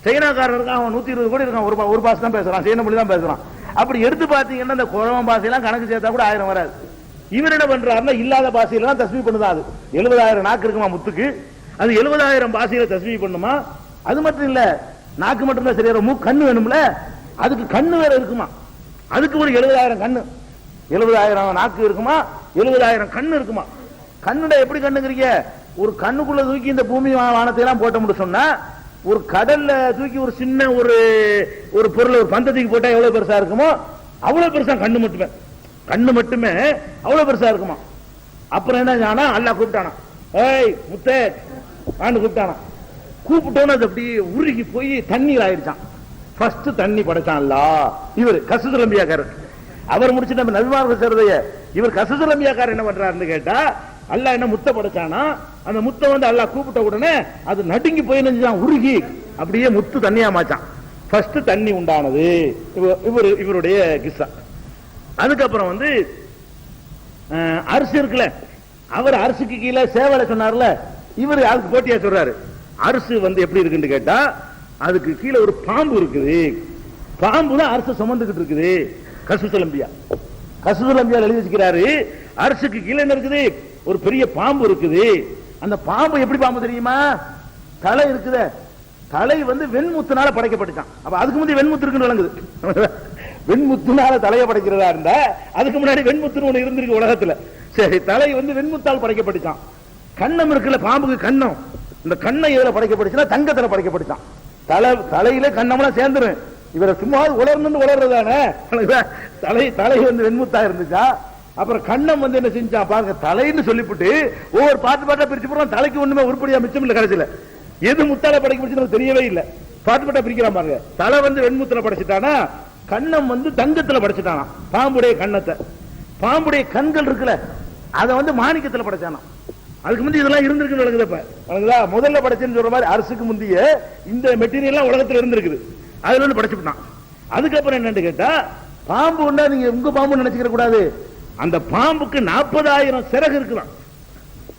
சைனாக்காரன் இருக்கான், அவன் 120 கோடி இருக்கான், ஒரு பாஷை தான் பேசுறான், சைன மொழி தான் பேசுறான். அப்படி எடுத்து பாத்தீங்கன்னா இந்த குழவன் பாஷையெல்லாம் கணக்கு சேர்த்தா கூட 1000 வராது. இவர் என்ன பண்றாருன்னா இல்லாத பாஷையெல்லாம் தஸ்பீஹ் பண்ணுதான். அது 70,000 நாக்கு இருக்குமா முத்துக்கு. அது 70,000 பாஷையில தஸ்பீஹ் பண்ணுமா. அது மட்டும் இல்ல, நாக்கு மட்டும் தான் சரியா, கண்ணு வேணும்ல, அதுக்கு கண்ணு வேற இருக்குமா. அதுக்கு ஒரு 70,000 கண்ணு, 70,000 நாக்கு இருக்குமா, 70,000 கண்ணு இருக்குமா. கண்ணுட எப்படி கண்ணுங்கிறீங்க? ஒரு கண்ணுக்குள்ள தூக்கி இந்த பூமி வானத்தை எல்லாம் போட்ட முடியும் சொன்னா, ஒரு கடல்ல தூக்கி ஒரு சின்ன ஒரு பொருள் ஒரு பந்தத்துக்கு போட்டா எவ்வளவு பெருசா இருக்குமோ அவ்வளவு பெருசா கண்ணு மட்டுமே. கண்ணு மட்டுமே அவ்வளவு பெருசா இருக்குமா. அப்புறம் என்ன அல்லாஹ் கூப்பிட்டானா, ஏய் முத்தே ஆண்டு கூப்பிட்டானா. கூப்பிட்டோன்னு அது அப்படியே உருகி போய் தண்ணீர் ஆயிடுச்சான். ஃபர்ஸ்ட் தண்ணி படைச்சான் அல்லாஹ். இவர் கஸ்ஸுல் அன்பியாக்காரர். அவர் முடிச்சு நம்ம நபிமார்கள் சேர்றதைய இவர் கஸ்ஸுல் அன்பியாக்காரர் என்ன பண்றாருன்னு கேட்டா, அல்லாஹ் என்ன முத்தை படைச்சானா, அந்த முத்தை வந்து அல்லாஹ் கூப்பிட்ட உடனே அது நடுங்கி போய் நினைச்சான், உருகி அப்படியே முத்து தண்ணியா மாச்சான். ஃபர்ஸ்ட் தண்ணி உண்டானது இவருடைய கிஸ்ஸா. அதுக்கப்புறம் வந்து அரிசி இருக்குல்ல, அவர் அரிசிக்கு கீழே சேவலை சொன்னார்ல, இவர் அதுக்கு போட்டியா சொல்றாரு. அரிசி வந்து எப்படி இருக்குன்னு கேட்டா அதுக்கு கீழே ஒரு பாம்பு இருக்குது. பாம்பு தான் அரசு சுமந்துகிட்டு இருக்குது. கஸ்ஸுல் அன்பியா எழுதி வச்சுக்கிறாரு. அரசுக்கு கீழே என்ன இருக்குது? ஒரு பெரிய பாம்பு இருக்குது. அந்த பாம்பு எப்படி பாம்பு தெரியுமா? தலை இருக்குது. தலை வந்து வெண்முத்துனால படைக்கப்பட்டுச்சான். அப்ப அதுக்கு முன்னாடி வெண்முத்து இருக்குன்னு விளங்குது. வெண்முத்துனால தலையை படைக்கிறதா இருந்தா அதுக்கு முன்னாடி வெண்முத்துன்னு ஒண்ணு இருந்திருக்கு உலகத்துல. சரி, தலை வந்து வெண்முத்தால் படைக்கப்பட்டுச்சான். கண்ணம் இருக்குல்ல, பாம்புக்கு கண்ணம். இந்த கண்ணை எதுல படைக்கப்பட்டுச்சுன்னா தங்கத்துல படைக்கப்பட்டுச்சான். தலையில கண்ணம்லாம் சேர்ந்துரும். இவரை சும்மா உலர்ந்து உலர்றதானே. தலை வந்து வெண்முத்தா இருந்துச்சா. அப்புறம் கண்ணம் வந்து என்ன செஞ்சா பாருங்க, தலைன்னு சொல்லிவிட்டு ஒவ்வொரு பாட்டா பிரிச்சு போறோம். தலைக்கு ஒண்ணுமே உருப்படியா மிச்சம் இல்ல. கடைசியில எது முத்தால படைக்கப்பட்டுச்சு தெரியவே இல்லை. பாட்டா பிரிக்கிறான் பாருங்க. தலை வந்து வெண்முத்துல படைச்சிட்டானா, கண்ணம் வந்து தங்கத்துல படைச்சிட்டானா. பாம்புடைய கண்ணத்தை, பாம்புடைய கண்கள் இருக்குல்ல, அதை வந்து மாணிக்கத்துல படைச்சானா. அதுக்கு முந்தைய இதெல்லாம் இருந்திருக்கு வழங்குதா. முதல்ல படைச்சுன்னு சொல்ற மாதிரி அரசுக்கு முந்தைய இந்த மெட்டீரியல் உலகத்துல இருந்திருக்குது. அதுல வந்து படைச்சுட்டான். அதுக்கப்புறம் என்னன்னு கேட்டா, பாம்பு ஒண்ணா நீங்க உங்க பாம்பு நினைச்சுக்க கூடாது. அந்த பாம்புக்கு 40,000 சிறகு இருக்குதான்.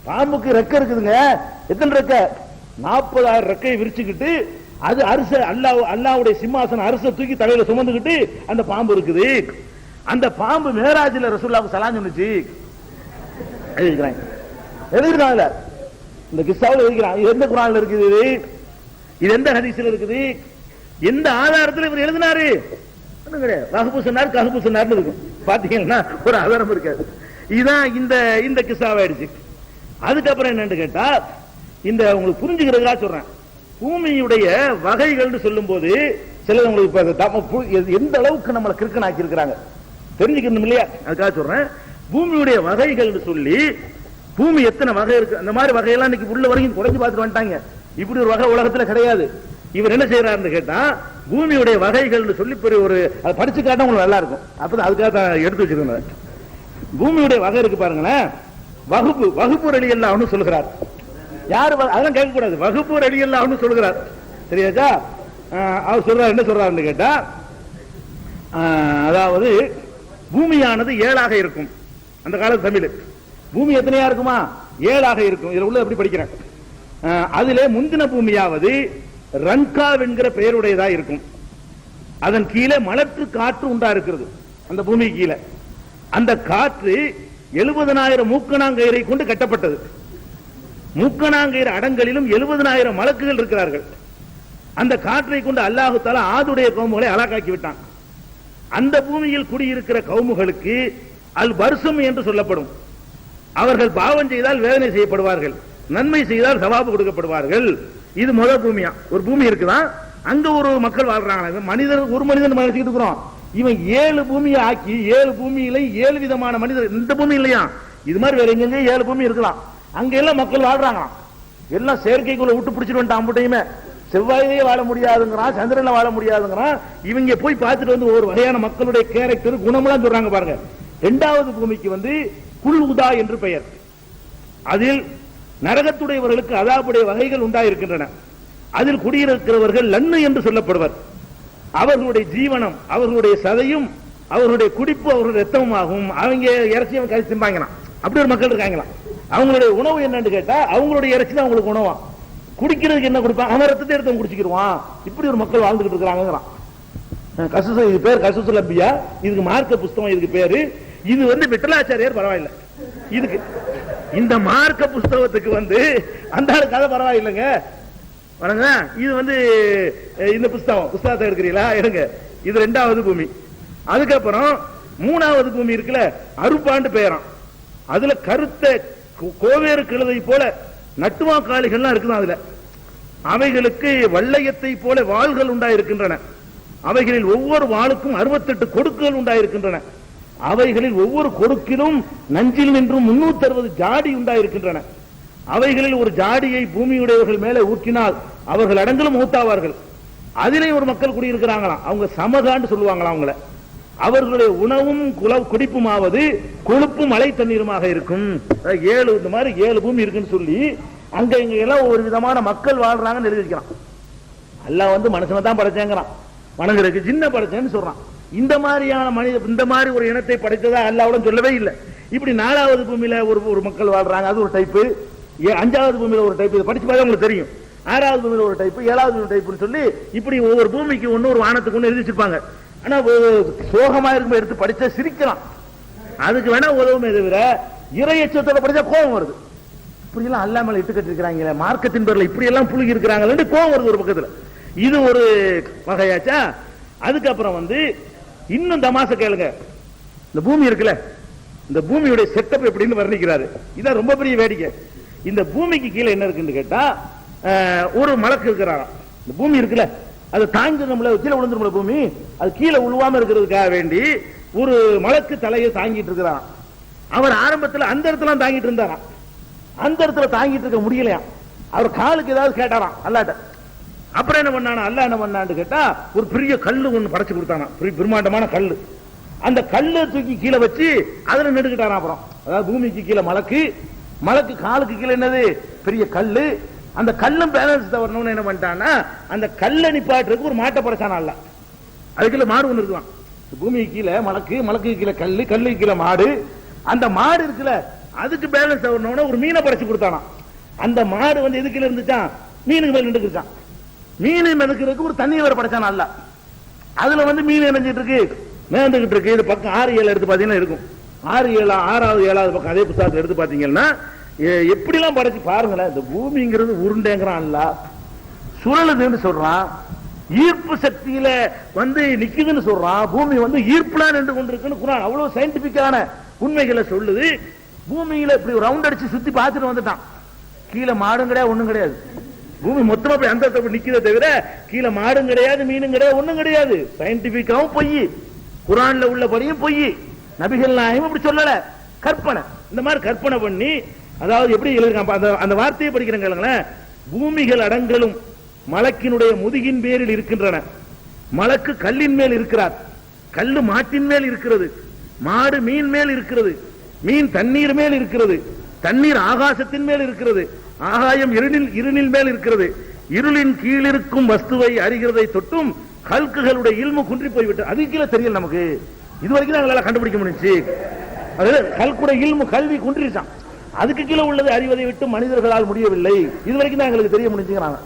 பாம்புக்கு ரெக்க இருக்குதுங்க. எத்தனை ரெக்க? 40,000 ரெக்கையை விரிச்சுக்கிட்டு அது அரச அல்லாவுடைய சிம்மாசன அரச தூக்கி தலையில சுமந்துக்கிட்டு அந்த பாம்பு இருக்குது. அந்த பாம்பு மேராஜில ரசூலுல்லாஹி சலாம் சொன்னுச்சு. எழுதிருக்காங்க இந்த கிஸ்ஸாவில் எழுதிக்கிறான். இது எந்த குர்ஆன்ல இருக்குது? இது எந்த ஹதீஸ்ல இருக்குது? எந்த ஆதாரத்தில் இவர் எழுதினாரு? வஹ்பு சொன்னார், கஹ்பு சொன்னார்னு இருக்கும். பாத்தீங்கன்னா ஒரு ஆதாரம் இருக்காது. இதுதான் இந்த கிஸ்ஸாவாயிடுச்சு. அதுக்கப்புறம் என்னன்னு கேட்டா, இந்த உங்களுக்கு புரிஞ்சுக்கிறதுக்காக சொல்றேன். பூமியுடைய வகைகள் சொல்லும் போது சிலது உங்களுக்கு எந்த அளவுக்கு நம்மளை கிறுக்கனாக்கி இருக்கிறாங்க தெரிஞ்சுக்கணும் இல்லையா? அதுக்காக சொல்றேன். பூமியுடைய வகைகள் சொல்லி பூமி எத்தனை வகை இருக்கு, அந்த மாதிரி வகையெல்லாம் இன்னைக்கு உள்ள வரைக்கும் குறைஞ்சு பார்த்துட்டு வந்துட்டாங்க. இப்படி ஒரு வகை உலகத்துல கிடையாது. இவர் என்ன செய்யறாருன்னு கேட்டா, பூமியுடைய வகைகள் சொல்லி ஒரு அதை படிச்சு காட்டா உங்களுக்கு நல்லா இருக்கும். அப்பதான் அதுக்காக எடுத்து வச்சிருக்கேன். பூமியுடைய வகை இருக்கு பாருங்களேன். வகுப்பு ரலியல்லாஹு சொல்கிறார். யாரு அதெல்லாம் கேட்க கூடாது. வகுப்பு ரலியல்லாஹு சொல்கிறார். சரியாச்சா? அவர் சொல்றாரு, என்ன சொல்றாருன்னு கேட்டா, அதாவது பூமியானது 7ஆக இருக்கும். அந்த காலத்து தமிழ் பூமி எத்தனையா இருக்குமா? 7ஆக இருக்கும். இதுல உள்ள எப்படி படிக்கிறேன்? அதிலே முந்தின பூமியாவது ரன்கா என்கிற பெயருடையதா இருக்கும். அதன் கீழே மலற்று காற்று உண்டா இருக்கிறது. அந்த பூமி கீழே அந்த காற்று 70,000 மூக்கணாங்கயிறை கொண்டு கட்டப்பட்டது. மூக்கணாங்கயிறு அடங்கலிலும் 70,000 மலக்குகள் இருக்கிறார்கள். அந்த காற்றை கொண்டு அல்லாஹு தஆலா ஆதுடைய கவுமுகளை அலாக்காக்கி விட்டான். அந்த பூமியில் குடியிருக்கிற கவுமுகளுக்கு அல் பர்சும் என்று சொல்லப்படும். அவர்கள் பாவம் செய்தால் வேதனை செய்யப்படுவார்கள், நன்மை செய்தால் சவாபு கொடுக்கப்படுவார்கள். இது முதல் பூமியா. ஒரு பூமி இருக்குதான், அங்க ஒரு மக்கள் வாழ்றாங்க. மனிதர் ஒரு மனிதன் மனசிட்டு இருக்கிறோம். இவன் 7 பூமியை ஆக்கி 7 பூமியில 7 விதமான மனிதர். இந்த பூமி இல்லையா, இது மாதிரி வேற எங்க 7 பூமி இருக்கலாம். அங்க எல்லாம் மக்கள் வாழ்றாங்க. எல்லாம் செயற்கைக்குள்ள விட்டு பிடிச்சிட்டு வந்துட்டான். அம்புட்டையுமே செவ்வாயிலேயே வாழ முடியாதுங்கிறான், சந்திரன்ல வாழ முடியாதுங்கிறான். இவங்க போய் பார்த்துட்டு வந்து ஒரு வகையான மக்களுடைய கேரக்டர் குணமெல்லாம் சொல்றாங்க பாருங்க. 2வது பூமிக்கு வந்து குல் உதா என்று பெயர். அதில் நரகத்துடையவர்களுக்கு அதாபுடைய வகைகள் உண்டாயிருக்கின்றன. அதில் குடியிருக்கிறவர்கள் லன்னு என்று சொல்லப்படுவர். அவர்களுடைய ஜீவனம், அவர்களுடைய சதையும், அவர்களுடைய குடிப்பு, அவர்களுடைய ரத்தமும் அவங்க இறைச்சியும் கறி திம்பாங்களாம். அப்படி ஒரு மக்கள் இருக்காங்களாம். அவங்களுடைய உணவு என்னன்னு கேட்டா அவங்களுடைய இறைச்சி தான் அவங்களுக்கு உணவா. குடிக்கிறதுக்கு என்ன கொடுப்பான், அவன் ரத்தத்தை எடுத்து குடிச்சுக்கிடுவான். இப்படி ஒரு மக்கள் வாழ்ந்துகிட்டு இருக்கிறாங்க. கசுசு, இது பேர் கசுசு லப்பியா. இதுக்கு மார்க்க புஸ்தகம் இதுக்கு பேரு. இது வந்து விட்டலாச்சாரியார் பரவாயில்ல. இதுக்கு இந்த மார்க்க புஸ்தகத்துக்கு வந்து அந்த கதை பரவாயில்லைங்க. வணங்க. இது வந்து இந்த புஸ்தகத்தை எடுக்கிறீங்களா, எடுங்க. இது 2வது பூமி. அதுக்கப்புறம் 3வது பூமி இருக்குல்ல, அருப்பாண்டு பெயரான். அதுல கருத்த கோவேறு கிழதை போல நட்டுவாக்காளிகள்லாம் இருக்குதான். அதுல அவைகளுக்கு வள்ளையத்தை போல வாள்கள் உண்டாயிருக்கின்றன. அவைகளில் ஒவ்வொரு வாளுக்கும் 68 கொடுக்குகள் உண்டாயிருக்கின்றன. அவைகளில் ஒவ்வொரு கொடுக்கிலும் நஞ்சில் நின்றும் 360 ஜாடி உண்டாயிருக்கின்றன. அவைகளில் ஒரு ஜாடியை பூமியுடையவர்கள் மேலே ஊற்றினால் அவர்கள் அடங்கலும் மூத்தாவார்கள். அதிலே ஒரு மக்கள் குடியிருக்கிறாங்களாம். அவங்க சமகான்னு சொல்லுவாங்களாம் அவங்கள. அவர்களுடைய உணவும் குடிப்புமாவது கொழுப்பு மழை தண்ணீருமாக இருக்கும். 7 இந்த மாதிரி 7 பூமி இருக்குன்னு சொல்லி அங்க இங்க எல்லாம் ஒரு விதமான மக்கள் வாழ்றாங்கன்னு எழுதிக்கிறான். அல்லாஹ் வந்து மனுஷனை தான் படைச்சாங்கிறான், வணங்குறதுக்கு சின்ன படைச்சேன்னு சொல்றான். இந்த மாதிரியான மனித, இந்த மாதிரி ஒரு இனத்தை படைத்ததா அல்லாஹ்வுடன் சொல்லவே இல்லை. இப்படி 4வது பூமியில ஒரு மக்கள் வாழ்றாங்க, அது ஒரு டைப்பு. 5வது பூமியில ஒரு டைப், படிச்சு பார்த்தா உங்களுக்கு தெரியும். 6வது பூமியில ஒரு டைப்பு, 7வது பூமி டைப்புன்னு சொல்லி இப்படி ஒவ்வொரு பூமிக்கு ஒன்னு, ஒரு வானத்துக்கு ஒன்று எழுதி வச்சிருப்பாங்க. ஆனா சோகமா இருக்கும் எடுத்து படிச்சா சிரிக்கலாம். அதுக்கு வேணா உதவுமே தவிர இறையச்சத்தோட படிச்சா கோபம் வருது. இப்படி எல்லாம் அல்லா மேல இட்டு கட்டி இருக்கிறாங்களே, மார்க்கத்தின் பேர்ல இப்படி எல்லாம் புழுகி இருக்கிறாங்க, கோபம் வருது ஒரு பக்கத்துல. இது ஒரு வகையாச்சா. அதுக்கப்புறம் வந்து இன்னும் தமாச கேளுங்க. இந்த பூமி இருக்குல்ல, இந்த பூமியுடைய செட்டப் எப்படின்னு வர்ணிக்கிறாரு. இதான் ரொம்ப பெரிய வேடிக்கை. இந்த பூமிக்கு கீழே என்ன இருக்குன்னு கேட்டா ஒரு மலக்கு இருக்கிறாராம். இந்த பூமி இருக்குல்ல, அது தாங்கி நம்மள கீழே விழுந்துரும்ல பூமி, அது கீழே விழுவாம இருக்கிறதுக்காக வேண்டி ஒரு மலக்கு தலையை தாங்கிட்டு இருக்கிறாராம். அவர் ஆரம்பத்தில் அந்த இடத்துல தாங்கிட்டு இருந்தாராம். அந்த இடத்துல தாங்கிட்டு இருக்க முடியலையா. அவர் காலுக்கு ஏதாவது கேட்டாராம் அல்லாட்ட. அப்புறம் என்ன பண்ணானா, அல்லா என்ன பண்ணான்னு கேட்டா ஒரு பெரிய கல்லு ஒண்ணு படைச்சு கொடுத்தானா, பெரிய பிரம்மாண்டமான கல்லு. அந்த கல்லை தூக்கி கீழே வச்சு அதுல நெடுக்கிட்டாராம். அப்புறம் அதாவது பூமிக்கு கீழே மலக்கு, மலக்கு காலுக்கு கீழே என்னது பெரிய கல்லு. அந்த கல்லும் பேலன்ஸ் தவறணும்னு என்ன பண்ணிட்டான்னா அந்த கல்லை நிப்பாட்டுறதுக்கு ஒரு மாட்டை படைச்சானா. அல்ல அதுக்குள்ள மாடு ஒண்ணு இருக்குவான். பூமிக்கு கீழே மலக்கு, மலக்கு கீழே கல்லு, கல்லுக்கு கீழே மாடு. அந்த மாடு இருக்குல்ல, அதுக்கு பேலன்ஸ் தவறணும்னா ஒரு மீனை படைச்சு கொடுத்தானா. அந்த மாடு வந்து எதுக்குள்ள இருந்துச்சான், மீனுக்கு மேல நின்றுச்சான். மீனை மெதுக்கிறதுக்கு ஒரு தண்ணி வேற படைச்சானா. அல்ல அதுல வந்து மீன் நினைஞ்சிட்டு இருக்கு, மேந்துகிட்டு இருக்கு. இது பக்கம் 6, 7 எடுத்து பாத்தீங்கன்னா இருக்கும். 6, 7, 6வது 7வது பக்கம் அதே புத்தகத்தில் எடுத்து பாத்தீங்கன்னா எப்படிலாம் படைச்சு பாருங்களேன். இந்த பூமிங்கிறது உருண்டைங்கிறான், அல்ல சுழலுதுன்னு சொல்றான், ஈர்ப்பு சக்தியில வந்து நிக்குதுன்னு சொல்றான். பூமி வந்து ஈர்ப்புலாம் நின்று கொண்டிருக்குன்னு குர்ஆன் அவ்வளவு சயின்டிபிக்கான உண்மைகளை சொல்லுது. பூமியில இப்படி ரவுண்ட் அடிச்சு சுத்தி பார்த்துட்டு வந்துட்டான். கீழே மாடும் கிடையாது, ஒண்ணும் கிடையாது. பூமி மொத்தமா போய் அந்த நிக்கிறத தவிர கீழே மாடும் கிடையாது, மீனும் கிடையாது, ஒண்ணும் கிடையாது. சயின்டிபிக்காவும் பொய், குர்ஆன்ல உள்ளபடியும் பொய். நபிகள் நாயகம் இப்படி சொல்லல, கற்பனை. இந்த மாதிரி கற்பனை பண்ணி, அதாவது எப்படி எழுதிருக்கான் அந்த வார்த்தையை படிக்கிறேன். பூமிகள் அடங்கலும் மலக்கினுடைய முதுகின் பேரில் இருக்கின்றன. மலக்கு கல்லின் மேல் இருக்கிறார், கல்லு மாட்டின் மேல் இருக்கிறது, மாடு மீன் மேல் இருக்கிறது, மீன் தண்ணீர் மேல் இருக்கிறது, தண்ணீர் ஆகாசத்தின் மேல் இருக்கிறது, ஆகாயம் இருளின் மேல் இருக்கிறது. இருளின் கீழிருக்கும் வஸ்துவை அறிகிறதை தொட்டும் கல்குகளுடைய இல்மு குன்றி போய்விட்டு அது கீழே தெரியல நமக்கு. இது வரைக்கும் நாங்கள் கண்டுபிடிக்க முடிஞ்சு. அது கல்குடைய இல்மு கல்வி குன்றிச்சான். அதுக்கு கீழே உள்ளதை அறிவதை விட்டு மனிதர்களால் முடியவில்லை. இதுவரைக்கும் தான் எங்களுக்கு தெரிய முடிஞ்சுக்கிறாங்க.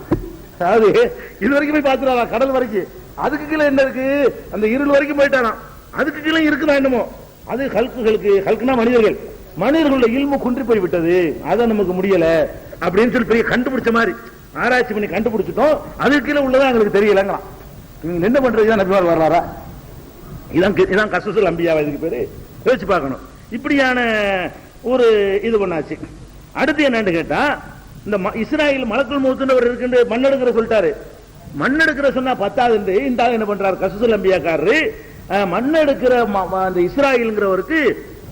அதாவது இதுவரைக்கும் போய் பார்த்துருவாங்க கடல் வரைக்கும். அதுக்கு கீழே என்ன இருக்கு? அந்த இருள் வரைக்கும் போயிட்டானா. அதுக்கு கீழே இருக்குதா என்னமோ. அது ஹல்குனா மனிதர்கள், மனிதர்களுடைய இல்மு குன்றி போய் விட்டது. அதை நமக்கு முடியல அப்படின்னு சொல்லி பெரிய கண்டுபிடிச்ச மாதிரி ஆராய்ச்சி பண்ணி கண்டுபிடிச்சிட்டோம். அதுக்கு கீழே உள்ளதா எங்களுக்கு தெரியலங்களா. நீங்க என்ன பண்றது? நபிமார் வரலாறா? இதான் கஸ்ஸுல் அம்பியா. இதுக்கு பேரு யோசிச்சு பார்க்கணும். இப்படியான ஒரு இது பண்ணாச்சு. அடுத்து என்னன்னு கேட்டா, இந்த இஸ்ராயல் மலக்குல் மௌத்துன்னு இருக்கின்ற மண்ணெடுக்கிற சொல்லிட்டாரு. மண்ணெடுக்கிற சொன்னா பத்தாது. இந்த என்ன பண்றாரு கஸ்ஸுல் அம்பியாக்காரரு, மண்ணெடுக்கிற அந்த இஸ்ராயல்ங்கிறவருக்கு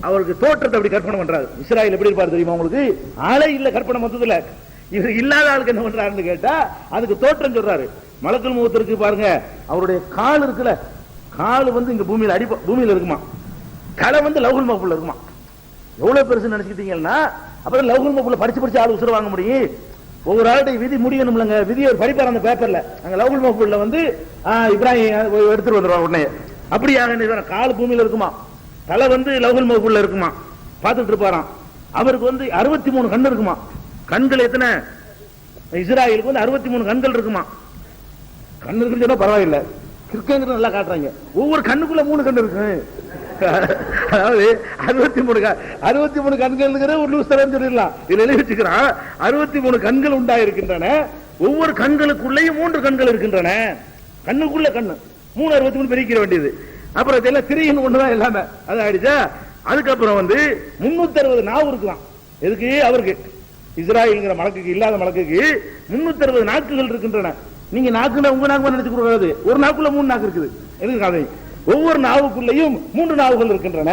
அவருக்கு தோற்றத்தை அப்படி கற்பனை பண்றாரு. இஸ்ராயல் எப்படி இருப்பாரு தெரியுமா உங்களுக்கு? ஆளே இல்ல கற்பனை மொத்தத்துல. இவர் இல்லாத ஆளுக்கு என்ன பண்றாருன்னு கேட்டா அதுக்கு தோற்றம் சொல்றாரு. மலக்குல் மௌத் இருக்கு பாருங்க, அவருடைய கால் இருக்குல்ல, கால் இங்க பூமியில இருக்குமா, தலை லவ்ஹுல் மஹ்ஃபூல்ல இருக்குமா. எவ்வளவு பெருசு நினைச்சுக்கிட்டீங்கன்னா அப்புறம் லவ்ஹுல் மஹ்ஃபூல்ல படிச்சு ஆளு உசுர வாங்க முடியும். ஒவ்வொரு ஆளுடைய விதி முடியணும்லங்க. விதியை படிப்பார் அந்த பேப்பர்ல. அங்க லவ்ஹுல் மஹ்ஃபூல்ல இப்ராஹிம் எடுத்துட்டு வந்துருவாங்க உடனே. அப்படியாக கால் பூமியில இருக்குமா, தலை லவ்ஹுல் மஹ்ஃபூல்ல இருக்குமா, பார்த்துட்டு இருப்பாராம். அவருக்கு 63 கண் இருக்குமா. கண்கள் எத்தனை? இஸ்ராயலுக்கு 63 கண்கள் இருக்குமா. கண் இருக்குன்னு சொன்னா பரவாயில்ல, கிறிஸ்தவங்க நல்லா காட்டுறாங்க. ஒவ்வொரு கண்ணுக்குள்ள 3 கண் இருக்கு. அதாவது 63 கண்கள் ஒரு லூஸ்தரன்னு சொல்லிடலாம். இதுல எழுதி வச்சுக்கிறான் 63 கண்கள் உண்டாயிருக்கின்றன. ஒவ்வொரு கண்களுக்குள்ளேயும் 3 கண்கள் இருக்கின்றன. கண்ணுக்குள்ள கண்ணு 63 பிரிக்கிற வேண்டியது. அப்புறம் இதெல்லாம் திரையின் ஒண்ணுதான் எல்லாமே. அது ஆயிடுச்சா. அதுக்கப்புறம் 360 நாவு இருக்கலாம். எதுக்கு? அவருக்கு இஸ்ராயல்ங்கிற மலக்குக்கு, இல்லாத மலக்குக்கு 360 நாக்குகள் இருக்கின்றன. நீங்க நாக்குல உங்க நாக்கு நினைச்சு கூடாது. ஒரு நாக்குள்ள 3 நாக்கு இருக்குது. எதுக்கு கதை? ஒவ்வொரு நாவுக்குள்ளேயும் 3 நாவுகள் இருக்கின்றன.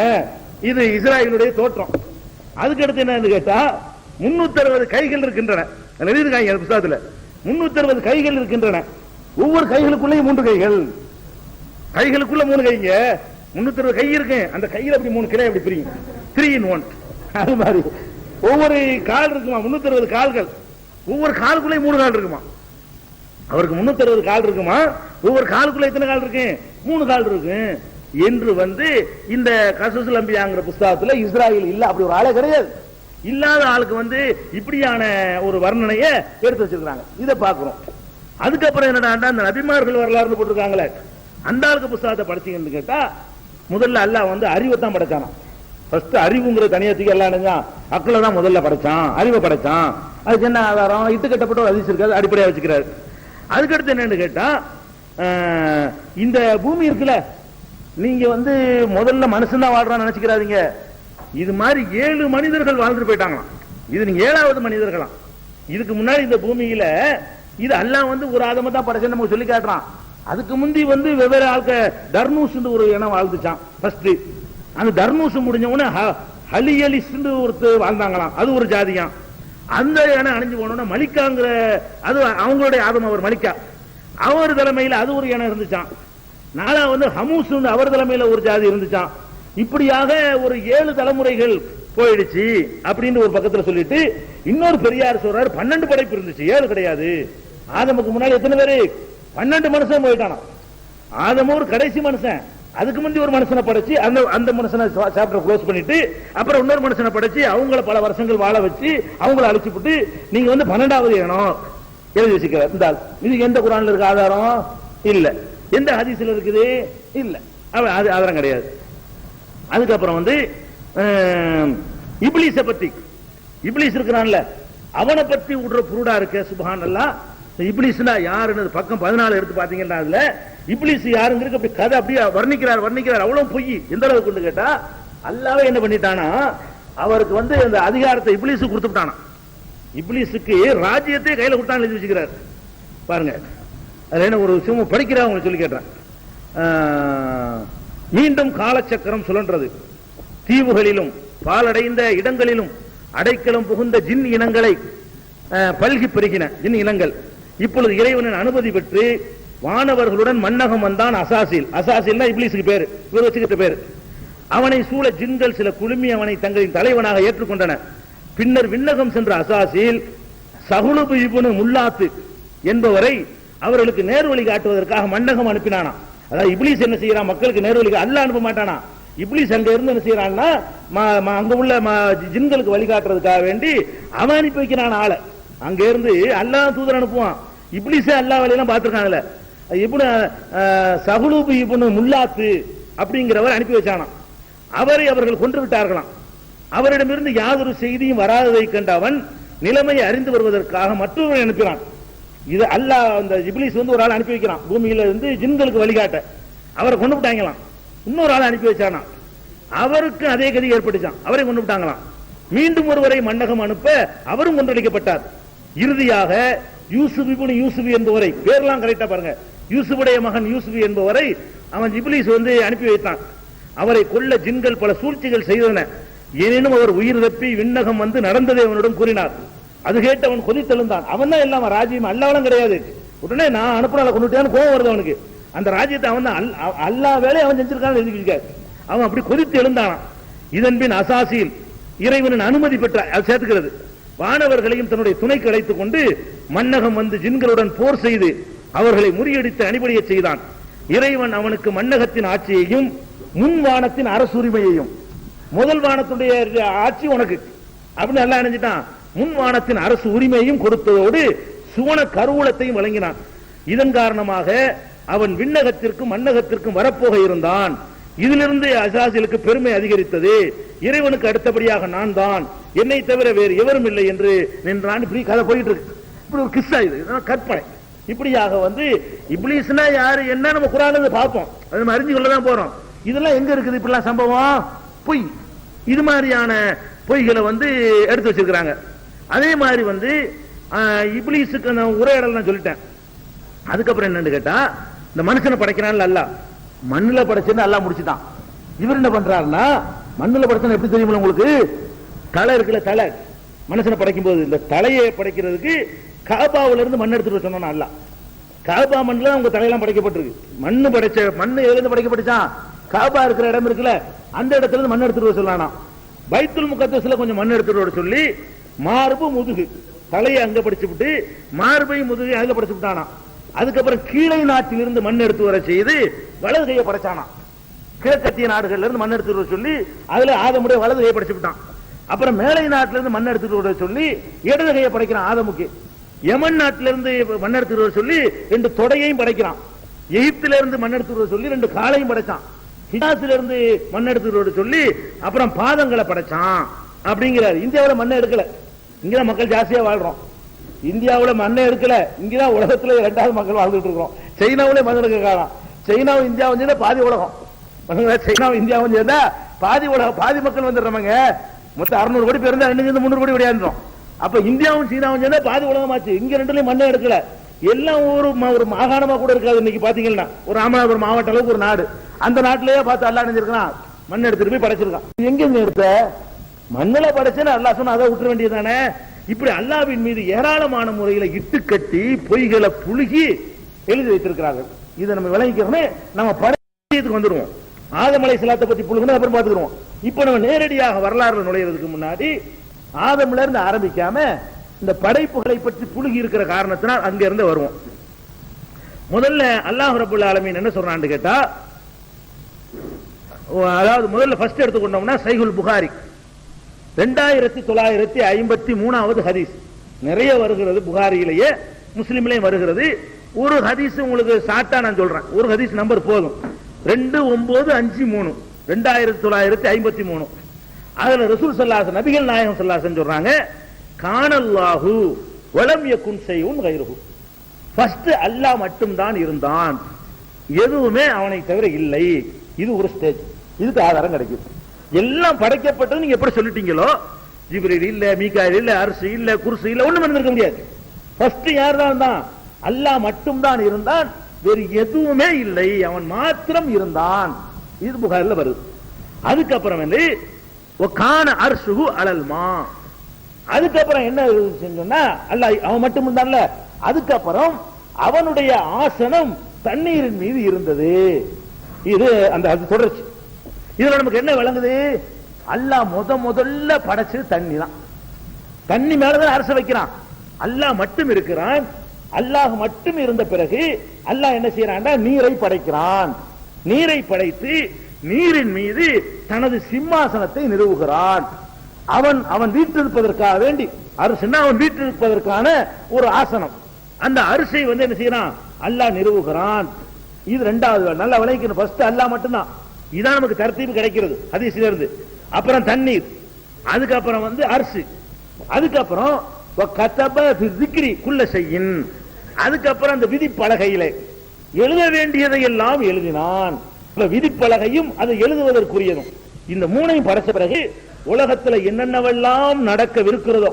இது இஸ்ராயலுடைய தோற்றம். அதுக்கு அடுத்து என்ன கேட்டா 360 கைகள் இருக்கின்றன. எழுதிருக்காங்க புத்தகத்துல. 360 கைகள் இருக்கின்றன. ஒவ்வொரு கைகளுக்குள்ளேயும் 3 கைகள். கைகளுக்குள்ள 3 கைங்க. 360 கை இருக்கு. அந்த கையில அப்படி 3 கிளை அப்படி பிரியும். 3 in 1. அது மாதிரி ஒவ்வொரு கால் இருக்குமா. 360 கால்கள். ஒவ்வொரு காலுக்குள்ளேயும் 3 கால் இருக்குமா. அவருக்கு 360 கால் இருக்குமா. ஒவ்வொரு காலுக்குள்ள எத்தனை கால் இருக்கு? 3 கால் இருக்கு என்று இந்த கஸ்ஸுல் அம்பியாங்கிற புத்தகத்துல இஸ்ராயல் இல்ல, அப்படி ஒரு ஆளே கிடையாது. இல்லாத ஆளுக்கு இப்படியான ஒரு வர்ணனையை எடுத்து வச்சிருக்காங்க. இதை பார்க்கிறோம். அதுக்கப்புறம் என்னடா, அந்த நபிமார்கள் வரலாறு போட்டிருக்காங்களே, அந்த ஆளுக்கு புத்தகத்தை படிச்சீங்கன்னு கேட்டா முதல்ல அல்லாஹ் அறிவை தான் படைச்சானா. ஃபர்ஸ்ட் அறிவுங்கிற தனியத்துக்கு எல்லாம் அக்களை தான் முதல்ல படைச்சான், அறிவை படைச்சான். அதுக்கு என்ன ஆதாரம்? இட்டு கட்டப்பட்ட ஒரு ஹதீஸ் இருக்காது, அடிப்படையா வச்சுக்கிறாரு. அதுக்கடுத்து என்னன்னு கேட்டா, இந்த பூமி இருக்குல்ல, நீங்க முதல்ல மனுஷன் தான் வாழ்றான்னு நினைச்சுக்கிறாதீங்க. இது மாதிரி 7 மனிதர்கள் வாழ்ந்துட்டு போயிட்டாங்களாம். இது நீங்க 7வது மனிதர்களாம். இதுக்கு முன்னாடி இந்த பூமியில இது அல்லாஹ் ஒரு ஆதம தான் படைச்சேன்னு நமக்கு சொல்லி காட்டுறான். அதுக்கு முந்தி வெவ்வேறு ஆட்க தர்னூஸ் ஒரு இனம் வாழ்ந்துச்சான். ஃபர்ஸ்ட் அந்த தர்னூஸ் முடிஞ்ச உடனே ஹலியலிஸ் ஒருத்தர் வாழ்ந்தாங்களாம். அது ஒரு ஜாதியாம். அந்த இனம் அழிஞ்சு போனோம்னா மலிக்காங்கிற அது அவங்களுடைய ஆதம், அவர் மலிக்கா, அவர் தலைமையில அது ஒரு இனம் இருந்துச்சான். நாளா ஹமூஸ் அவர் தலைமையில ஒரு ஜாதி இருந்துச்சான். இப்படியாக ஒரு 7 தலைமுறைகள் போயிடுச்சு அப்படின்னு ஒரு பக்கத்துல சொல்லிட்டு இன்னொரு பெரியார் சொல்றாரு 12 படைப்பு இருந்துச்சு, 7 கிடையாது. ஆதமுக்கு முன்னாடி எத்தனை பேரு? 12 மனுஷன் போயிட்டானா. ஆதம ஒரு கடைசி மனுஷன். அதுக்கு முந்தி ஒரு மனுஷனை படைச்சு அந்த மனுஷனை சாப்டர் க்ளோஸ் பண்ணிட்டு அப்புறம் இன்னொரு மனுஷனை படைச்சு அவங்கள பல வருஷங்கள் வாழ வச்சு அவங்கள அழிச்சு விட்டு நீங்க 12வது இனம் எழுதி வச்சுக்கிறார். இந்த இது எந்த குர்ஆன்ல இருக்க ஆதாரம்? இல்ல. எந்த ஹதீஸ்ல இருக்குது? இல்ல. ஆதாரம் கிடையாது. அதுக்கப்புறம் இப்லீஸ பத்தி, இப்லீஸ் இருக்கிறான்ல, அவனை பத்தி விடுற புருடா இருக்க. சுப்ஹானல்லாஹ். இப்லீஸ்னா யாருன்னு பக்கம் 14 எடுத்து பாத்தீங்கன்னா அதுல இப்லீஸ் யாருங்கிறது அப்படி கதை அப்படியே வர்ணிக்கிறார். அவ்வளவு பொய். எந்த அளவுக்கு கேட்டா அல்லாஹ்வே என்ன பண்ணிட்டானா, அவருக்கு அந்த அதிகாரத்தை இப்லீஸுக்கு கொடுத்துட்டானா. இப்லீஸுக்கு ராஜ்யத்தை கையில கொடுத்தான்னு எழுதி வச்சுக்கிறார் பாருங்க. அதுல என்ன ஒரு விஷயம் படிக்கிறா உங்களுக்கு சொல்லி கேட்டேன். மீண்டும் காலச்சக்கரம் சுழன்றது. தீவுகளிலும் பாலடைந்த இடங்களிலும் அடைக்கலம் புகுந்த ஜின் இனங்களை பல்கி பெருகின ஜின் இனங்கள். இப்பொழுது இறைவனின் அனுமதி பெற்று வானவர்களுடன் மன்னகம் வந்தான் அசாசில். அசாசில்னா இப்லீஸுக்கு பேரு, இவர் வச்சுக்கிட்ட பேரு. அவனை சூழ ஜின்கள் சில குழுமி அவனை தங்களின் தலைவனாக ஏற்றுக்கொண்டன. பின்னர் விண்ணகம் சென்ற அசாசில் சகுலுபு இப்னு முல்லாத்து என்பவரை அவர்களுக்கு நேர்வழி காட்டுவதற்காக மன்னகம் அனுப்பினானா. அதாவது இப்லீஸ் என்ன செய்யறான்? மக்களுக்கு நேர்வழி அல்லாஹ் அனுப்ப மாட்டானா, இப்லீஸ் அங்க இருந்து என்ன செய்யறான்னா அங்க உள்ள ஜின்களுக்கு வழிகாட்டுறதுக்காக வேண்டி அவன் அனுப்பி வைக்கிறான் ஆளை. அங்க இருந்து அல்லாஹ் தூதர் அனுப்புவான். இப்லீஸே அல்லாஹ் வழியெல்லாம் பார்த்திருக்காங்கல்ல. இப்னு சஹ்லூப் இப்னு முல்லாத்து அப்படிங்கிறவர் அனுப்பி வச்சானாம். அவரை அவர்கள் கொன்று விட்டார்களாம். அவரிடமிருந்து யாதொரு செய்தியும் வராததை கண்ட அவன் நிலைமையை அறிந்து வருவதற்காக மற்றொருவரை அனுப்பினான். இது அல்லாஹ் அந்த இப்லீஸ் வந்து ஒரு ஆள் அனுப்பி வைக்கிறான் பூமியில இருந்து ஜின்களுக்கு வழிகாட்ட. அவரை கொண்டு விட்டாங்களாம். இன்னொரு ஆள் அனுப்பி வச்சானா, அவருக்கு அதே கதி ஏற்பட்டுச்சான். அவரை கொண்டு விட்டாங்களாம். மீண்டும் ஒருவரை மன்னகம் அனுப்ப அவரும் கொன்றடிக்கப்பட்டார். இறுதியாக யூசுப் இப்னு யூசுப் என்பவரை, பேர்லாம் கரெக்டா பாருங்க, யூசுஃபுடைய மகன் யூசுப் என்பவரை அவன் இப்லீஸ் வந்து அனுப்பி வைத்தான். அவரை கொல்ல ஜின்கள் பல சூழ்ச்சிகள் செய்தன. எனினும் அவர் உயிர் தப்பி விண்ணகம் வந்து நடந்ததை அவனிடம் கூறினார். அது கேட்டு அவன் கொதித்தெழுந்தான். அவன் தான் எல்லாம் ராஜ்யம் அல்லாவெல்லாம் கிடையாது. உடனே நான் அனுப்புனால கொண்டுட்டான்னு கோவம் வருது அவனுக்கு. அந்த ராஜ்யத்தை அவன் தான் அல்லா வேலை அவன் செஞ்சிருக்கான்னு எழுதிக்க. அவன் அப்படி கொதித்து எழுந்தானான். இதன் பின் அசாசியில் இறைவனின் அனுமதி பெற்ற அது சேர்த்துக்கிறது வானவர்களையும் தன்னுடைய துணைக்கு அழைத்துக் கொண்டு மன்னகம் வந்து ஜின்களுடன் போர் செய்து அவர்களை முறியடித்து அணிபடிய செய்தான். இறைவன் அவனுக்கு மன்னகத்தின் ஆட்சியையும் முன் வானத்தின் அரசுரிமையையும், முதல் வானத்துடைய ஆட்சி உனக்கு அப்படின்னு எல்லாம் நினைச்சிட்டான், முன் வானத்தின் அரசு உரிமையையும் கொடுத்ததோடு சுவன கருவூலத்தையும் வழங்கினான். இதன் காரணமாக அவன் விண்ணகத்திற்கும் மன்னகத்திற்கும் வரப்போக இருந்தான். இதிலிருந்து அசாசிலுக்கு பெருமை அதிகரித்தது. இறைவனுக்கு அடுத்தபடியாக நான் தான், என்னை தவிர வேறு எவரும் இல்லை என்று நின்றான். இப்படி கதை போயிட்டு இருக்கு. இப்படி ஒரு கிஸ்ஸா, இது கற்பனை. இப்படியாக வந்து இப்லீஸ்னா யாரு என்ன நம்ம குர்ஆன்ல பார்ப்போம், அது நம்ம அறிஞ்சு கொள்ளதான் போறோம். இதெல்லாம் எங்க இருக்குது இப்படிலாம் சம்பவம்? பொய். இது மாதிரியான பொய்களை வந்து எடுத்து வச்சிருக்கிறாங்க. அதே மாதிரி வந்து இப்லீஸுக்கு நான் உரையாடல் நான் சொல்லிட்டேன். அதுக்கப்புறம் என்னன்னு கேட்டா, இந்த மனுஷனை படைக்கிறான்ல அல்லாஹ், மண்ணுல படைச்சுன்னு அல்லாஹ் முடிச்சுட்டான். இவர் என்ன பண்றாருன்னா, மண்ணுல படைச்சா எப்படி தெரியுமா உங்களுக்கு, தலை இருக்குல்ல, தலை மனுஷனை படைக்கும் போது இந்த தலையை படைக்கிறதுக்கு காபாவில இருந்து மண் எடுத்துட்டு சொன்னா அல்லாஹ். காபா மண்ணுல உங்க தலையெல்லாம் படைக்கப்பட்டிருக்கு. மண்ணு படைச்ச மண்ணு எதுல இருந்து படைக்கப்பட்டுச்சான்? காபா இருக்கிற இடம் இருக்குல்ல, அந்த இடத்துல இருந்து மண் எடுத்துட்டு சொல்லானா. பைத்துல் முகத்தஸ்ல கொஞ்சம் மண் எடுத்துட்டு சொல்லி மார்பு முதுகு தலையை அங்க படிச்சுட்டு மார்பை முதுகை அதுல படிச்சு விட்டானா. அதுக்கப்புறம் கீழே நாட்டிலிருந்து மண் எடுத்து வர செய்து வலது கையை படைச்சானா. கிழக்கத்திய நாடுகள்ல இருந்து மண் எடுத்துட்டு வர சொல்லி அதுல ஆதமுடைய வலது கையை படைச்சு விட்டான். அப்புறம் மேலை நாட்டிலிருந்து மண் எடுத்துட்டு வர சொல்லி இடது கையை படைக்கிறான் ஆதமுக்கு. யமன் நாட்டிலிருந்து மண் எடுத்துட்டு வர சொல்லி 2 தொடையையும் படைக்கிறான். எகிப்தில இருந்து மண் எடுத்துட்டு வர சொல்லி 2 காலையும் படைச்சான். ஹிஜாஸ்ல இருந்து மண் எடுத்துட்டு வர சொல்லி அப்புறம் பாதங்களை படைச்சான் அப்படிங்கிறார். இந்தியாவில் மண்ணை எடுக்கல, இங்கதான் மக்கள் ஜாஸ்தியா வாழ்றோம். இந்தியாவில் மண்ணை எடுக்கல, இங்கதான் உலகத்துல 2வது மக்கள் வாழ்ந்துட்டு இருக்கிறோம். சைனாவிலே மண் எடுக்க காலம். சைனாவும் இந்தியாவும் சேர்ந்தா பாதி உலகம். சைனாவும் இந்தியாவும் சேர்ந்தா பாதி உலகம், பாதி மக்கள் வந்துடுறாங்க. மொத்தம் 600 கோடி பேர் இருந்தா 200 300 கோடி விளையாடுறோம். அப்ப இந்தியாவும் சீனாவும் சேர்ந்தா பாதி உலகமாச்சு. இங்க 2லயும் மண்ணை எடுக்கல. எல்லாம் ஒரு மாகாணமா கூட இருக்காது. இன்னைக்கு பாத்தீங்கன்னா ஒரு ராமநாதபுரம் மாவட்ட அளவுக்கு ஒரு நாடு, அந்த நாட்டிலேயே பார்த்து அல்லாஹ் நினைச்சிருக்கான், மண் எடுத்துட்டு போய் படைச்சிருக்கான். எங்க எடுத்த மண்ணில படைச்சுன்னு அல்லாஹ் சொன்னா அதை விட்டுற வேண்டியதானே. இப்படி அல்லாஹ்வின் மீது ஏராளமான முறையில இட்டுக்கட்டி பொய்களை புழுகி எழுதி வைத்திருக்கிறார்கள். இதை நம்ம விளங்கிக்கிறோமே, நம்ம படையத்துக்கு வந்துருவோம். ஆதம் அலைஹிஸ்ஸலாத்தை பத்தி புழுகுனா அப்புறம் பாத்துக்கிறோம். இப்ப நம்ம நேரடியாக வரலாறுல நுழையிறதுக்கு முன்னாடி ஆதம்ல இருந்து ஆரம்பிக்காம இந்த படைப்புகளை பற்றி புழுகி இருக்கிற காரணத்தினால் அங்க இருந்து வருவோம். முதல்ல அல்லாஹ் ரப்பல் ஆலமீன் என்ன சொல்றான்னு கேட்டா, அதாவது முதல்ல ஃபர்ஸ்ட் எடுத்துக்கொண்டோம்னா சஹீஹுல் புகாரி 2953வது ஹதீஸ் நிறைய வருகிறது. புகாரியிலேயே முஸ்லிம்லயும் வருகிறது. ஒரு ஹதீஸ் உங்களுக்கு ஷார்ட்டா நான் சொல்றேன். ஒரு ஹதீஸ் நம்பர் போதும், 2953 2953. அதுல ரசூல் ஸல்லல்லாஹு அலைஹி நபிகள் நாயகம் ஸல்லல்லாஹு அலைஹி சொல்றாங்க, கானல்லாஹு வலம் யகுன் ஷைஉன் கைருஹு. ஃபர்ஸ்ட் அல்லாஹ் மட்டும் தான் இருந்தான், எதுவுமே அவனை தவிர இல்லை. இது ஒரு ஸ்டேஜ். இதுக்கு ஆதாரம் கிடைக்கும். எல்லாம் படைக்கப்பட்டது நீங்க எப்படி சொல்லிட்டீங்களோ, ஜிப்ரீல் இல்ல, மீகாயில் இல்ல, அர்ஷ் இல்ல, குர்சி இல்ல, ஒண்ணும் இருந்திருக்க முடியாது. ஃபர்ஸ்ட் யார் தான்? அல்லாஹ் மட்டும் தான் இருந்தான், வேறு எதுவுமே இல்லை, அவன் மாத்திரம் இருந்தான். இது புகாரில வருது. அதுக்கப்புறம் வந்து கான அர்ஷுஹு அலல் மா. அதுக்கப்புறம் என்ன செஞ்சோம்னா, அல்லாஹ் அவன் மட்டும் இருந்தான்ல, அதுக்கப்புறம் அவனுடைய ஆசனம் தண்ணீரின் மீது இருந்தது. இது அந்த தொடர்ச்சி. இதுல நமக்கு என்ன விளங்குது? அல்லாஹ் முதல்ல படைச்சது தண்ணி தான். தண்ணி மேலதான் அரசு வைக்கிறான். அல்லாஹ் மட்டும் இருக்கிறான். அல்லாஹ் மட்டும் இருந்த பிறகு அல்லாஹ் என்ன செய்யறான்? நீரை படைக்கிறான். நீரை படைத்து நீரின் மீது தனது சிம்மாசனத்தை நிறுவுகிறான். அவன் வீற்றிருப்பதற்காக வேண்டி, அரிசின்னா அவன் வீற்றிருப்பதற்கான ஒரு ஆசனம், அந்த அரிசை வந்து என்ன செய்யறான், அல்லாஹ் நிறுவுகிறான். இது ரெண்டாவது. நல்லா விளைக்கணும். ஃபர்ஸ்ட் அல்லாஹ் மட்டும்தான். இதான் நமக்கு தர்த்தீப் கிடைக்கிறது ஹதீஸ்ல இருந்து. அப்புறம் தண்ணீர், அதுக்கப்புறம் வந்து அரிசி, அதுக்கப்புறம் கதப ஃபி ذிக்ரி குல்ல ஷைஇன், அதுக்கப்புறம் அந்த விதிப்பலகையிலே எழுத வேண்டியதை எல்லாம் எழுதினான். விதிப்பலகையும் அதை எழுதுவதற்குரியதும், இந்த மூணையும் படைச்ச பிறகு உலகத்துல என்னென்னவெல்லாம் நடக்கவிருக்கிறதோ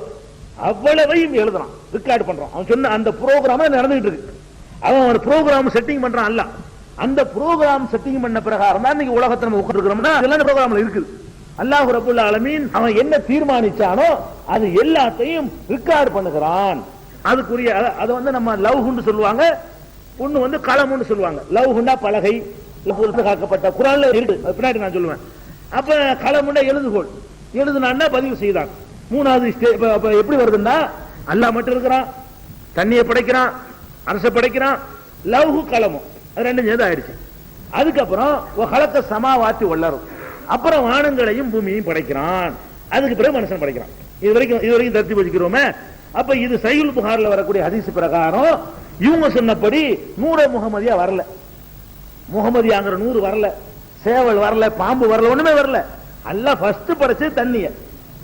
அவ்வளவையும் எழுதுறான், ரெக்கார்ட் பண்றான். அவன் சொன்ன அந்த ப்ரோக்ராம் நடந்துகிட்டு இருக்கு. அவன் ப்ரோக்ராம் செட்டிங் பண்றான். அல்ல அந்த ப்ரோக்ராம் செட்டிங் பண்ண பிரகாரம் தான் இன்னைக்கு உலகத்துல நம்ம உட்கார்ந்து இருக்கிறோம்னா அதெல்லாம் ப்ரோக்ராம்ல இருக்குது. அல்லாஹ் ரப்பல் ஆலமீன் அவன் என்ன தீர்மானிச்சானோ அது எல்லாத்தையும் ரெக்கார்ட் பண்ணுகிறான். அதுக்குரிய அது வந்து நம்ம லவ்ஹுன்னு சொல்லுவாங்க, ஒண்ணு வந்து கலம்னு சொல்லுவாங்க. லவ்ஹுன்னா பலகை, காக்கப்பட்ட குர்ஆன்ல இருக்கு, பின்னாடி நான் சொல்லுவேன். அப்ப கலம்னா எழுதுகோள், எழுதுனான்னா பதிவு செய்தான். மூணாவது எப்படி வருதுன்னா, அல்லாஹ் மட்டும் இருக்கிறான், தண்ணியை படைக்கிறான், அரசை படைக்கிறான், லவ்ஹு கலமும் ரெண்டும் சேர்ந்து ஆயிடுச்சு. அதுக்கப்புறம் ஹலக்க சமாவாத்தி வல்லரும், அப்புறம் வானங்களையும் பூமியையும் படைக்கிறான். அதுக்கு பிறகு மனுஷன் படைக்கிறான். இது வரைக்கும் தர்த்தீப் வச்சுக்கிறோமே. அப்ப இது சஹீஹுல் புகாரில வரக்கூடிய ஹதீஸ் பிரகாரம் இவங்க சொன்னபடி நூற முகமதியா வரல, முகமதியாங்கிற நூறு வரல, சேவல் வரல, பாம்பு வரல, ஒண்ணுமே வரல. அல்லாஹ் ஃபர்ஸ்ட் படைச்சது தண்ணிய.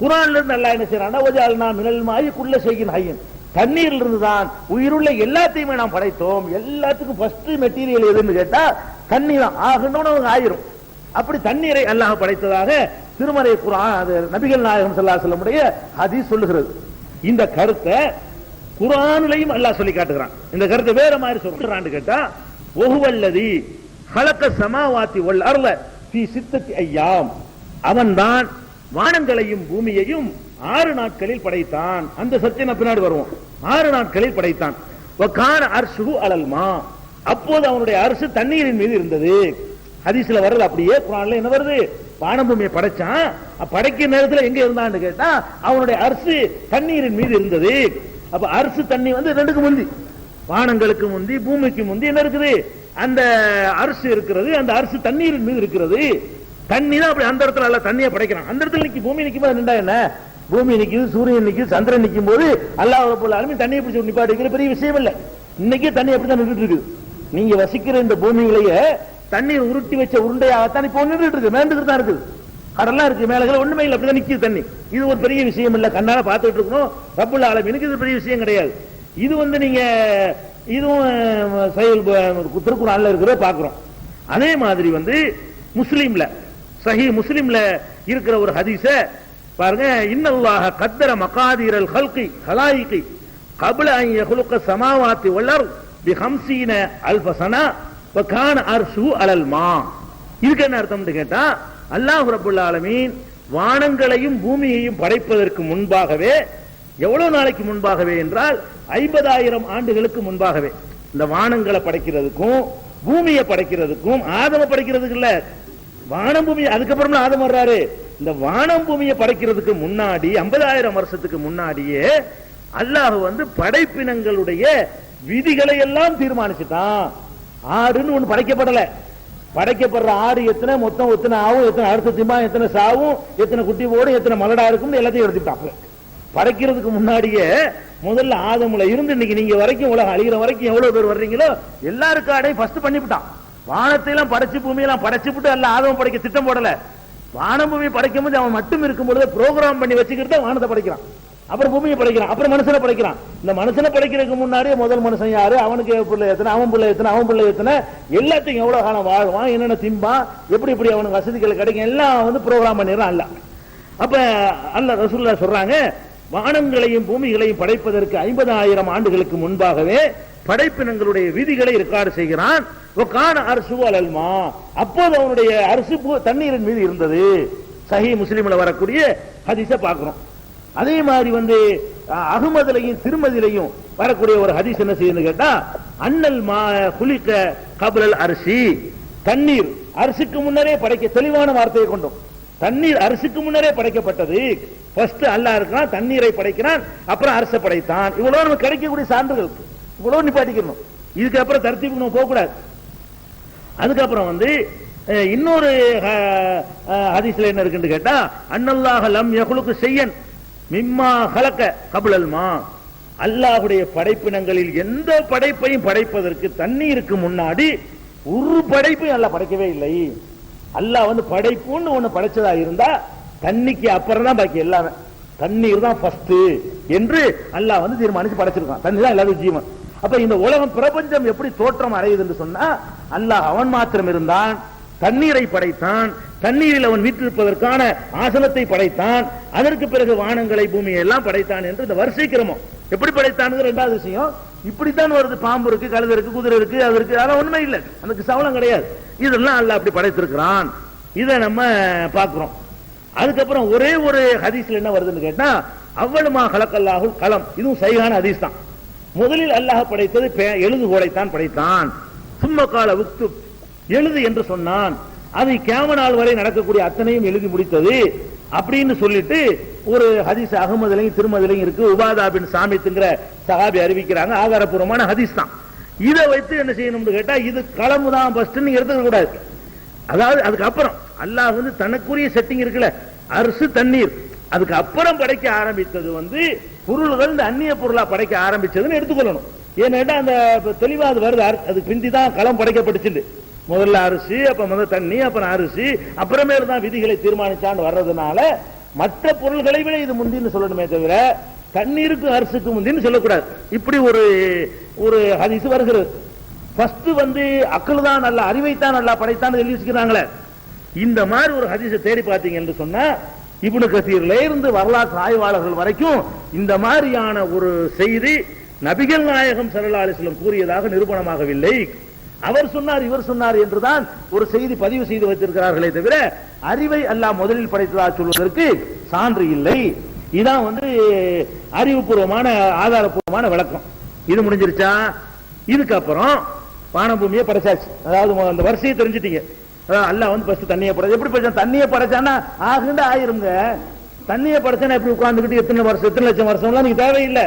குர்ஆன்ல இருந்து அல்லாஹ் என்ன செய்றானா, வஜஅல்னா மினல் மாஇ குல்ல ஷைஇன் ஹய்யின், தண்ணீரில் இருந்து தான் உயிருள்ள எல்லாத்தையுமே நாம் படைத்தோம். எல்லாத்துக்கும் ஃபர்ஸ்ட் மெட்டீரியல் எதுன்னு கேட்டா தண்ணி தான். ஆகணும்னு ஆயிரும். அப்படி தண்ணீரை அல்லாஹ் படைத்ததாக திருமறை குர்ஆன், அது நபிகள் நாயகம் ஸல்லல்லாஹு அலைஹி வஸல்லம் உடைய ஹதீஸ் சொல்லுகிறது. இந்த கருத்தை குர்ஆனிலையும் அல்லாஹ் சொல்லி காட்டுகிறான். இந்த கருத்தை வேற மாதிரி சொல்றான்னு கேட்டா, வஹுவல்லதி ஹலக ஸமாவாத்தி வல் அர்ல ஃபீ சித்தத்தி அய்யாம், அவன்தான் வானங்களையும் பூமியையும் 6 நாட்களில் படைத்தான். அந்த சத்தியம் பின்னாடி வருவோம். 6 நாட்களில் படைத்தான். வகான அர்ஷுஹு அலல் மா, அப்போது அவனுடைய அரசு தண்ணீரின் மீது இருந்தது. ஹதீஸ்ல வருது. அப்படியே குர்ஆன்ல என்ன வருது, வானம் பூமியை படைச்சான், படைக்கிற நேரத்தில் எங்க இருந்தான்னு கேட்டா அவனுடைய அரசு தண்ணீரின் மீது இருந்தது. அப்ப அரசு தண்ணி வந்து ரெண்டுக்கு முந்தி, வானங்களுக்கு முந்தி பூமிக்கு முந்தி என்ன இருக்குது, அந்த அரசு இருக்கிறது. அந்த அரசு தண்ணீரின் மீது இருக்கிறது. தண்ணி தான் அப்படி அந்த இடத்துல அல்ல தண்ணியை படைக்கிறான். அந்த இடத்துல நிக்கி பூமி நிக்கும் போது நின்றா என்ன, பூமி நிக்குது, சூரியன் நிக்குது, சந்திரன் நிக்கும் போது அல்லாஹ் ரப்பல் ஆலமீன் தண்ணியை பிடிச்சி நிப்பாட்டிக்கிற பெரிய விஷயம் இல்ல. இன்னைக்கு தண்ணி அப்படிதான் நின்றுட்டு இருக்குது. நீங்க வசிக்கிற இந்த பூமியிலேயே தண்ணீர் உருட்டி வச்ச உருண்டையாகத்தான் இப்போ நின்றுட்டு இருக்கு, மேண்டுகிட்டு தான் இருக்குது. கடலாம் இருக்கு, மேலகள் ஒண்ணுமே இல்லை, அப்படிதான் நிக்குது தண்ணி. இது ஒரு பெரிய விஷயம் இல்ல, கண்ணால பார்த்துட்டு இருக்கணும். ரப்பல் ஆலமீனுக்கு இது பெரிய விஷயம் கிடையாது. இது வந்து நீங்க இதுவும் திருக்குர்ஆன்ல இருக்கிறத பாக்குறோம். அதே மாதிரி வந்து முஸ்லிம்ல, சஹீஹ் முஸ்லிம்ல இருக்கிற ஒரு ஹதீஸ பாருங்க. இன்னல்லாஹ கத்தர மகாதீரல் ஹல்கி ஹலாயிகி கப்ல அன் யஹ்லுக ஸமாவாத்தி வல் அர்த் பி 50 அல்ஃப ஸனா வ கான அர்ஷு அலல் மா. இதுக்கு என்ன அர்த்தம்னு கேட்டா, அல்லாஹ் ரப்பல் ஆலமீன் வானங்களையும் பூமியையும் படைப்பதற்கு முன்பாகவே, எவ்வளவு நாளைக்கு முன்பாகவே என்றால் 50,000 ஆண்டுகளுக்கு முன்பாகவே, இந்த வானங்களை படைக்கிறதுக்கும் பூமியை படைக்கிறதுக்கும், ஆதம படைக்கிறதுக்கு இல்ல, வானம் பூமி அதுக்கப்புறம் ஆதம் வர்றாரு. இந்த வானம் பூமியை படைக்கிறதுக்கு முன்னாடி 50,000 வருஷத்துக்கு முன்னாடியே அல்லாஹ் வந்து படைப்பினங்களுடைய விதிகளை எல்லாம் தீர்மானிச்சுட்டான். ஆடுன்னு ஒண்ணு படைக்கப்படல. படைக்கப்படுற ஆடு எத்தனை, மொத்தம் எத்தனை ஆகும், எத்தனை அடுத்த திமா, எத்தனை சாவும், எத்தனை குட்டி போடும், எத்தனை மலடா இருக்கும், எல்லாத்தையும் எடுத்துட்டாங்க. படைக்கிறதுக்கு முன்னாடியே முதல்ல ஆதமுல இருந்து இன்னைக்கு நீங்க வரைக்கும், உலகம் அழிகிற வரைக்கும் எவ்வளவு பேர் வர்றீங்களோ எல்லாருக்கும் ஆடையும் ஃபர்ஸ்ட் பண்ணிவிட்டான். வானத்தை எல்லாம் படைச்சு பூமியெல்லாம் படைச்சுட்டு அல்ல ஆதம் படைக்க திட்டம் போடல. வானம் பூமியை படைக்கும் போது அவன் மட்டும் இருக்கும்போது ப்ரோக்ராம் பண்ணி வச்சுக்கிட்டு வானத்தை படைக்கிறான், அப்புறம் பூமியை படைக்கிறான், அப்புறம் மனுஷனை படைக்கிறான். இந்த மனுஷனை படைக்கிறதுக்கு முன்னாடியே முதல் மனுஷன் யாரு, அவனுக்கு பிள்ளை எத்தனை, அவன் பிள்ளை எத்தனை, அவன் பிள்ளை எத்தனை, எல்லாத்தையும் எவ்வளவு காலம் வாழ்வான், என்னென்ன திம்பான், எப்படி எப்படி அவனுக்கு வசதிகள் கிடைக்கும், எல்லாம் வந்து ப்ரோக்ராம் பண்ணிடுறான் அல்ல. அப்ப அல்லாஹ் ரசூலுல்லாஹ் சொல்றாங்க, வானங்களையும் பூமிகளையும் படைப்பதற்கு 50,000 ஆண்டுகளுக்கு முன்பாகவே படைப்பினங்களுடைய விதிகளை ரெக்கார்டு செய்கிறான். அப்போது அவனுடைய அரசு தண்ணீரின் மீது இருந்தது. சஹீஹ் முஸ்லிம்ல வரக்கூடிய ஹதீஸ பார்க்கிறோம். அதே மாதிரி வந்து அஹ்மதுலையும் திருமதிலையும் வரக்கூடிய ஒரு ஹதீஸ் என்ன செய்யுதுன்னு கேட்டா, அன்னல் மா குலிக கப்லல் அர்ஷி, தண்ணீர் அரசுக்கு முன்னரே படைக்க, தெளிவான வார்த்தையை கொண்டோம். தண்ணீர் அரசுக்கு முன்னரே படைக்கப்பட்டது. ஃபர்ஸ்ட் அல்லாஹ் இருக்கிறான், தண்ணீரை படைக்கிறான், அப்புறம் அரசை படைத்தான். இவ்வளவு நமக்கு கிடைக்கக்கூடிய சான்றுகள், இவ்வளவு நிப்பாட்டிக்கணும். இதுக்கு அப்புறம் தர்த்தீபுக்கு நம்ம போக கூடாது. அதுக்கப்புறம் வந்து இன்னொரு ஹதீஸ்ல என்ன இருக்குன்னு கேட்டா, அன்னல்லாஹ லம் யஹ்லுகு ஷையன் மிம்மா ஹலக கப்லல் மா, அல்லாஹ்வுடைய படைப்பினங்களில் எந்த படைப்பையும் படைப்பதற்கு தண்ணீருக்கு முன்னாடி ஒரு படைப்பையும் அல்லாஹ் படைக்கவே இல்லை. அல்லாஹ் படைப்புன்னு ஒண்ணு படைச்சதா இருந்தா தண்ணிக்கு அப்புறம் தான் பாக்கி எல்லாமே, தண்ணீர் தான் ஃபர்ஸ்ட் என்று அல்லாஹ் தீர்மானிச்சு படைச்சிருக்கான். தண்ணி தான் எல்லாரும் ஜீவன். அப்ப இந்த உலகம் பிரபஞ்சம் எப்படி தோற்றம் அடையுது என்று சொன்னா, அல்லாஹ் அவன் மாத்திரம் இருந்தான், தண்ணீரை படைத்தான், தண்ணீரில் அவன் வீற்றிருப்பதற்கான ஆசனத்தை படைத்தான், அதற்கு பிறகு வானங்களை பூமியை எல்லாம் படைத்தான் என்று இந்த வரிசை கிரமம் எப்படி படைத்தான் இரண்டாவது விஷயம். இப்படித்தான் வருது. பாம்பு இருக்கு, கழுதை இருக்கு, குதிரை இருக்கு, அது இருக்கு, அதெல்லாம் உண்மை இல்லை, அதுக்கு சவலம் கிடையாது. இதெல்லாம் அல்லாஹ் அப்படி படைத்திருக்கிறான். இதை நம்ம பார்க்கிறோம். அதுக்கப்புறம் ஒரே ஒரு ஹதீஸ்ல என்ன வருதுன்னு கேட்டா, அவ்வளமா கலக்கல்லாஹுல் கலம், இதுவும் சைகான ஹதீஸ் தான். முதலில் அல்லாஹ் படைத்தது எழுதுகோலைத்தான் படைத்தான். சும்ம கால உக்து, எழுது என்று சொன்னான். அது கியாமத் நாள் வரை நடக்கக்கூடிய அத்தனையும் எழுதி முடித்தது அப்படின்னு சொல்லிட்டு ஒரு ஹதீஸ் அகமதுலையும் திருமதிலையும் இருக்கு. உபாதா பின் சாமித்ங்கிற சஹாபி அறிவிக்கிறாங்க. ஆதாரபூர்வமான ஹதீஸ் தான். இதை வைத்து என்ன செய்யணும்னு கேட்டா, இது களமு தான் ஃபர்ஸ்ட் நீங்க எடுத்துக்க கூடாது. அதாவது அதுக்கு அப்புறம் அல்லாஹ் தனக்குரிய செட்டிங் இருக்குல்ல, அரிசி தண்ணீர், அதுக்கு அப்புறம் படைக்க ஆரம்பித்தது பொருள்கள் இந்த அந்நிய பொருளா படைக்க ஆரம்பிச்சதுன்னு எடுத்துக்கொள்ளணும். ஏன்னா அந்த தெளிவா அது வருது. அதுக்கு பிந்தி தான் களம் படைக்கப்பட்டுச்சு. முதல்ல அரிசி, அப்ப முதல் தண்ணி, அப்புறம் அரிசி, அப்புறமே தான் விதிகளை தீர்மானிச்சான்னு வர்றதுனால மற்ற பொருள்களை விட இது முந்தின்னு சொல்லணுமே தவிர தண்ணீருக்கு அரிசிக்கு முந்தின்னு சொல்லக்கூடாது. இப்படி ஒரு ஹதீஸ் வருகிறது. ஃபர்ஸ்ட் அக்கள் தான் நல்லா, அறிவைத்தான் நல்லா படைத்தான் எழுதி வச்சுக்கிறாங்களே. இந்த மாதிரி ஒரு ஹதீஸை தேடி பார்த்தீங்க என்று சொன்னா, இப்னு கசீர்ல இருந்து வரலாற்று ஆய்வாளர்கள் வரைக்கும் இந்த மாதிரியான ஒரு செய்தி நபிகள் நாயகம் ஸல்லல்லாஹு அலைஹி வஸல்லம் கூறியதாக நிரூபணமாகவில்லை. அவர் சொன்னார், இவர் சொன்னார் என்றுதான் ஒரு செய்தி பதிவு செய்து வைத்திருக்கிறார்களே தவிர அறிவை அல்லாஹ் முதலில் படைத்ததாக சொல்வதற்கு சான்று இல்லை. இதான் அறிவுபூர்வமான ஆதாரபூர்வமான விளக்கம். இது முடிஞ்சிருச்சா? இதுக்கப்புறம் வானபூமியை படைச்சாச்சு. அதாவது அந்த வரிசையை தெரிஞ்சுட்டீங்க. அல்லாஹ் ஃபர்ஸ்ட் தண்ணியை படைச்சா, எப்படி படைச்சா? தண்ணியை படைச்சானா ஆகுண்டு ஆயிருங்க. தண்ணியை படைச்சானா எப்படி உட்கார்ந்துக்கிட்டு எத்தனை வருஷம், எத்தனை லட்சம் வருஷம்லாம் நீங்க தேவையில்லை.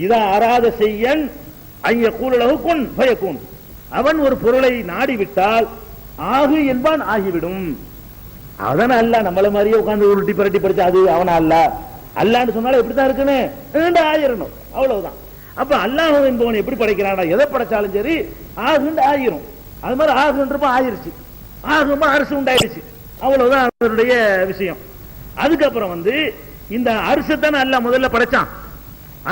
இதான் அராத செய்யன் ஐய கூலளவு குன் பயக்கும். அவன் ஒரு பொருளை நாடிவிட்டால் ஆகு என்பான், ஆகிவிடும். அதனால அல்லாஹ் நம்மள மாதிரியே உட்கார்ந்து உருட்டி பரட்டி படிச்சா அது அவனா அல்ல. அல்லான்னு சொன்னாலும் எப்படித்தான் இருக்குன்னு ஆயிரணும், அவ்வளவுதான். அப்ப அல்லாஹ் என்பவன் எப்படி படைக்கிறான்? எதை படைச்சாலும் சரி ஆகுண்டு ஆயிரும். அது மாதிரி ஆகுன்றப்ப ஆயிருச்சு, ஆகுமா அரசு உண்டாயிடுச்சு, அவ்வளவுதான் அவருடைய விஷயம். அதுக்கப்புறம் இந்த அரிசத்தான அல்லாஹ் முதல்ல படைச்சான்,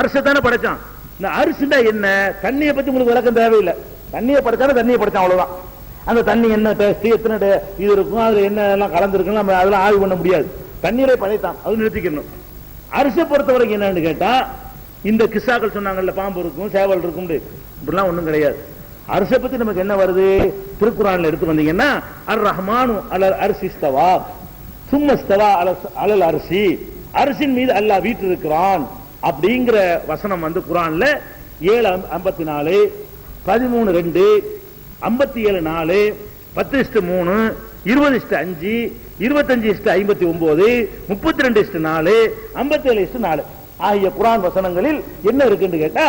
அரிசத்தான படைச்சான். இந்த அரிசிண்டா என்ன? தண்ணியை பத்தி உங்களுக்கு விளக்கம் தேவையில்லை. தண்ணியை படைச்சாலும் தண்ணியை படைச்சான், அவ்வளவுதான். அந்த தண்ணி என்ன டேஸ்ட், எத்தனை இது இருக்கும், அதுல என்ன எல்லாம் கலந்துருக்கு, நம்ம அதெல்லாம் ஆய்வு பண்ண முடியாது. தண்ணீரை படைத்தான், அது நிறுத்திக்கணும். அரிசை பொறுத்த வரைக்கும் என்னன்னு கேட்டா, இந்த கிஸ்ஸாக்கள் சொன்னாங்கல்ல, பாம்பு இருக்கும், சேவல் இருக்கும், இப்படிலாம் ஒண்ணும் கிடையாது. அரிசை பத்தி நமக்கு என்ன வருது? திருக்குறான்ல எடுத்து வந்தீங்கன்னா, அர் ரஹ்மானு அலல் அர்சிஸ்தவா சும்மஸ்தவா அலல் அரிசி, அரிசின் மீது அல்லாஹ் வீற்றிருக்கிறான் அப்படிங்கிற வசனம் குரான்ல 7:54, 13:2, 57:4, 10:3, 20:5, 25:59, 32:4, 57:4 ஆகிய குரான் வசனங்களில் என்ன இருக்குன்னு கேட்டா,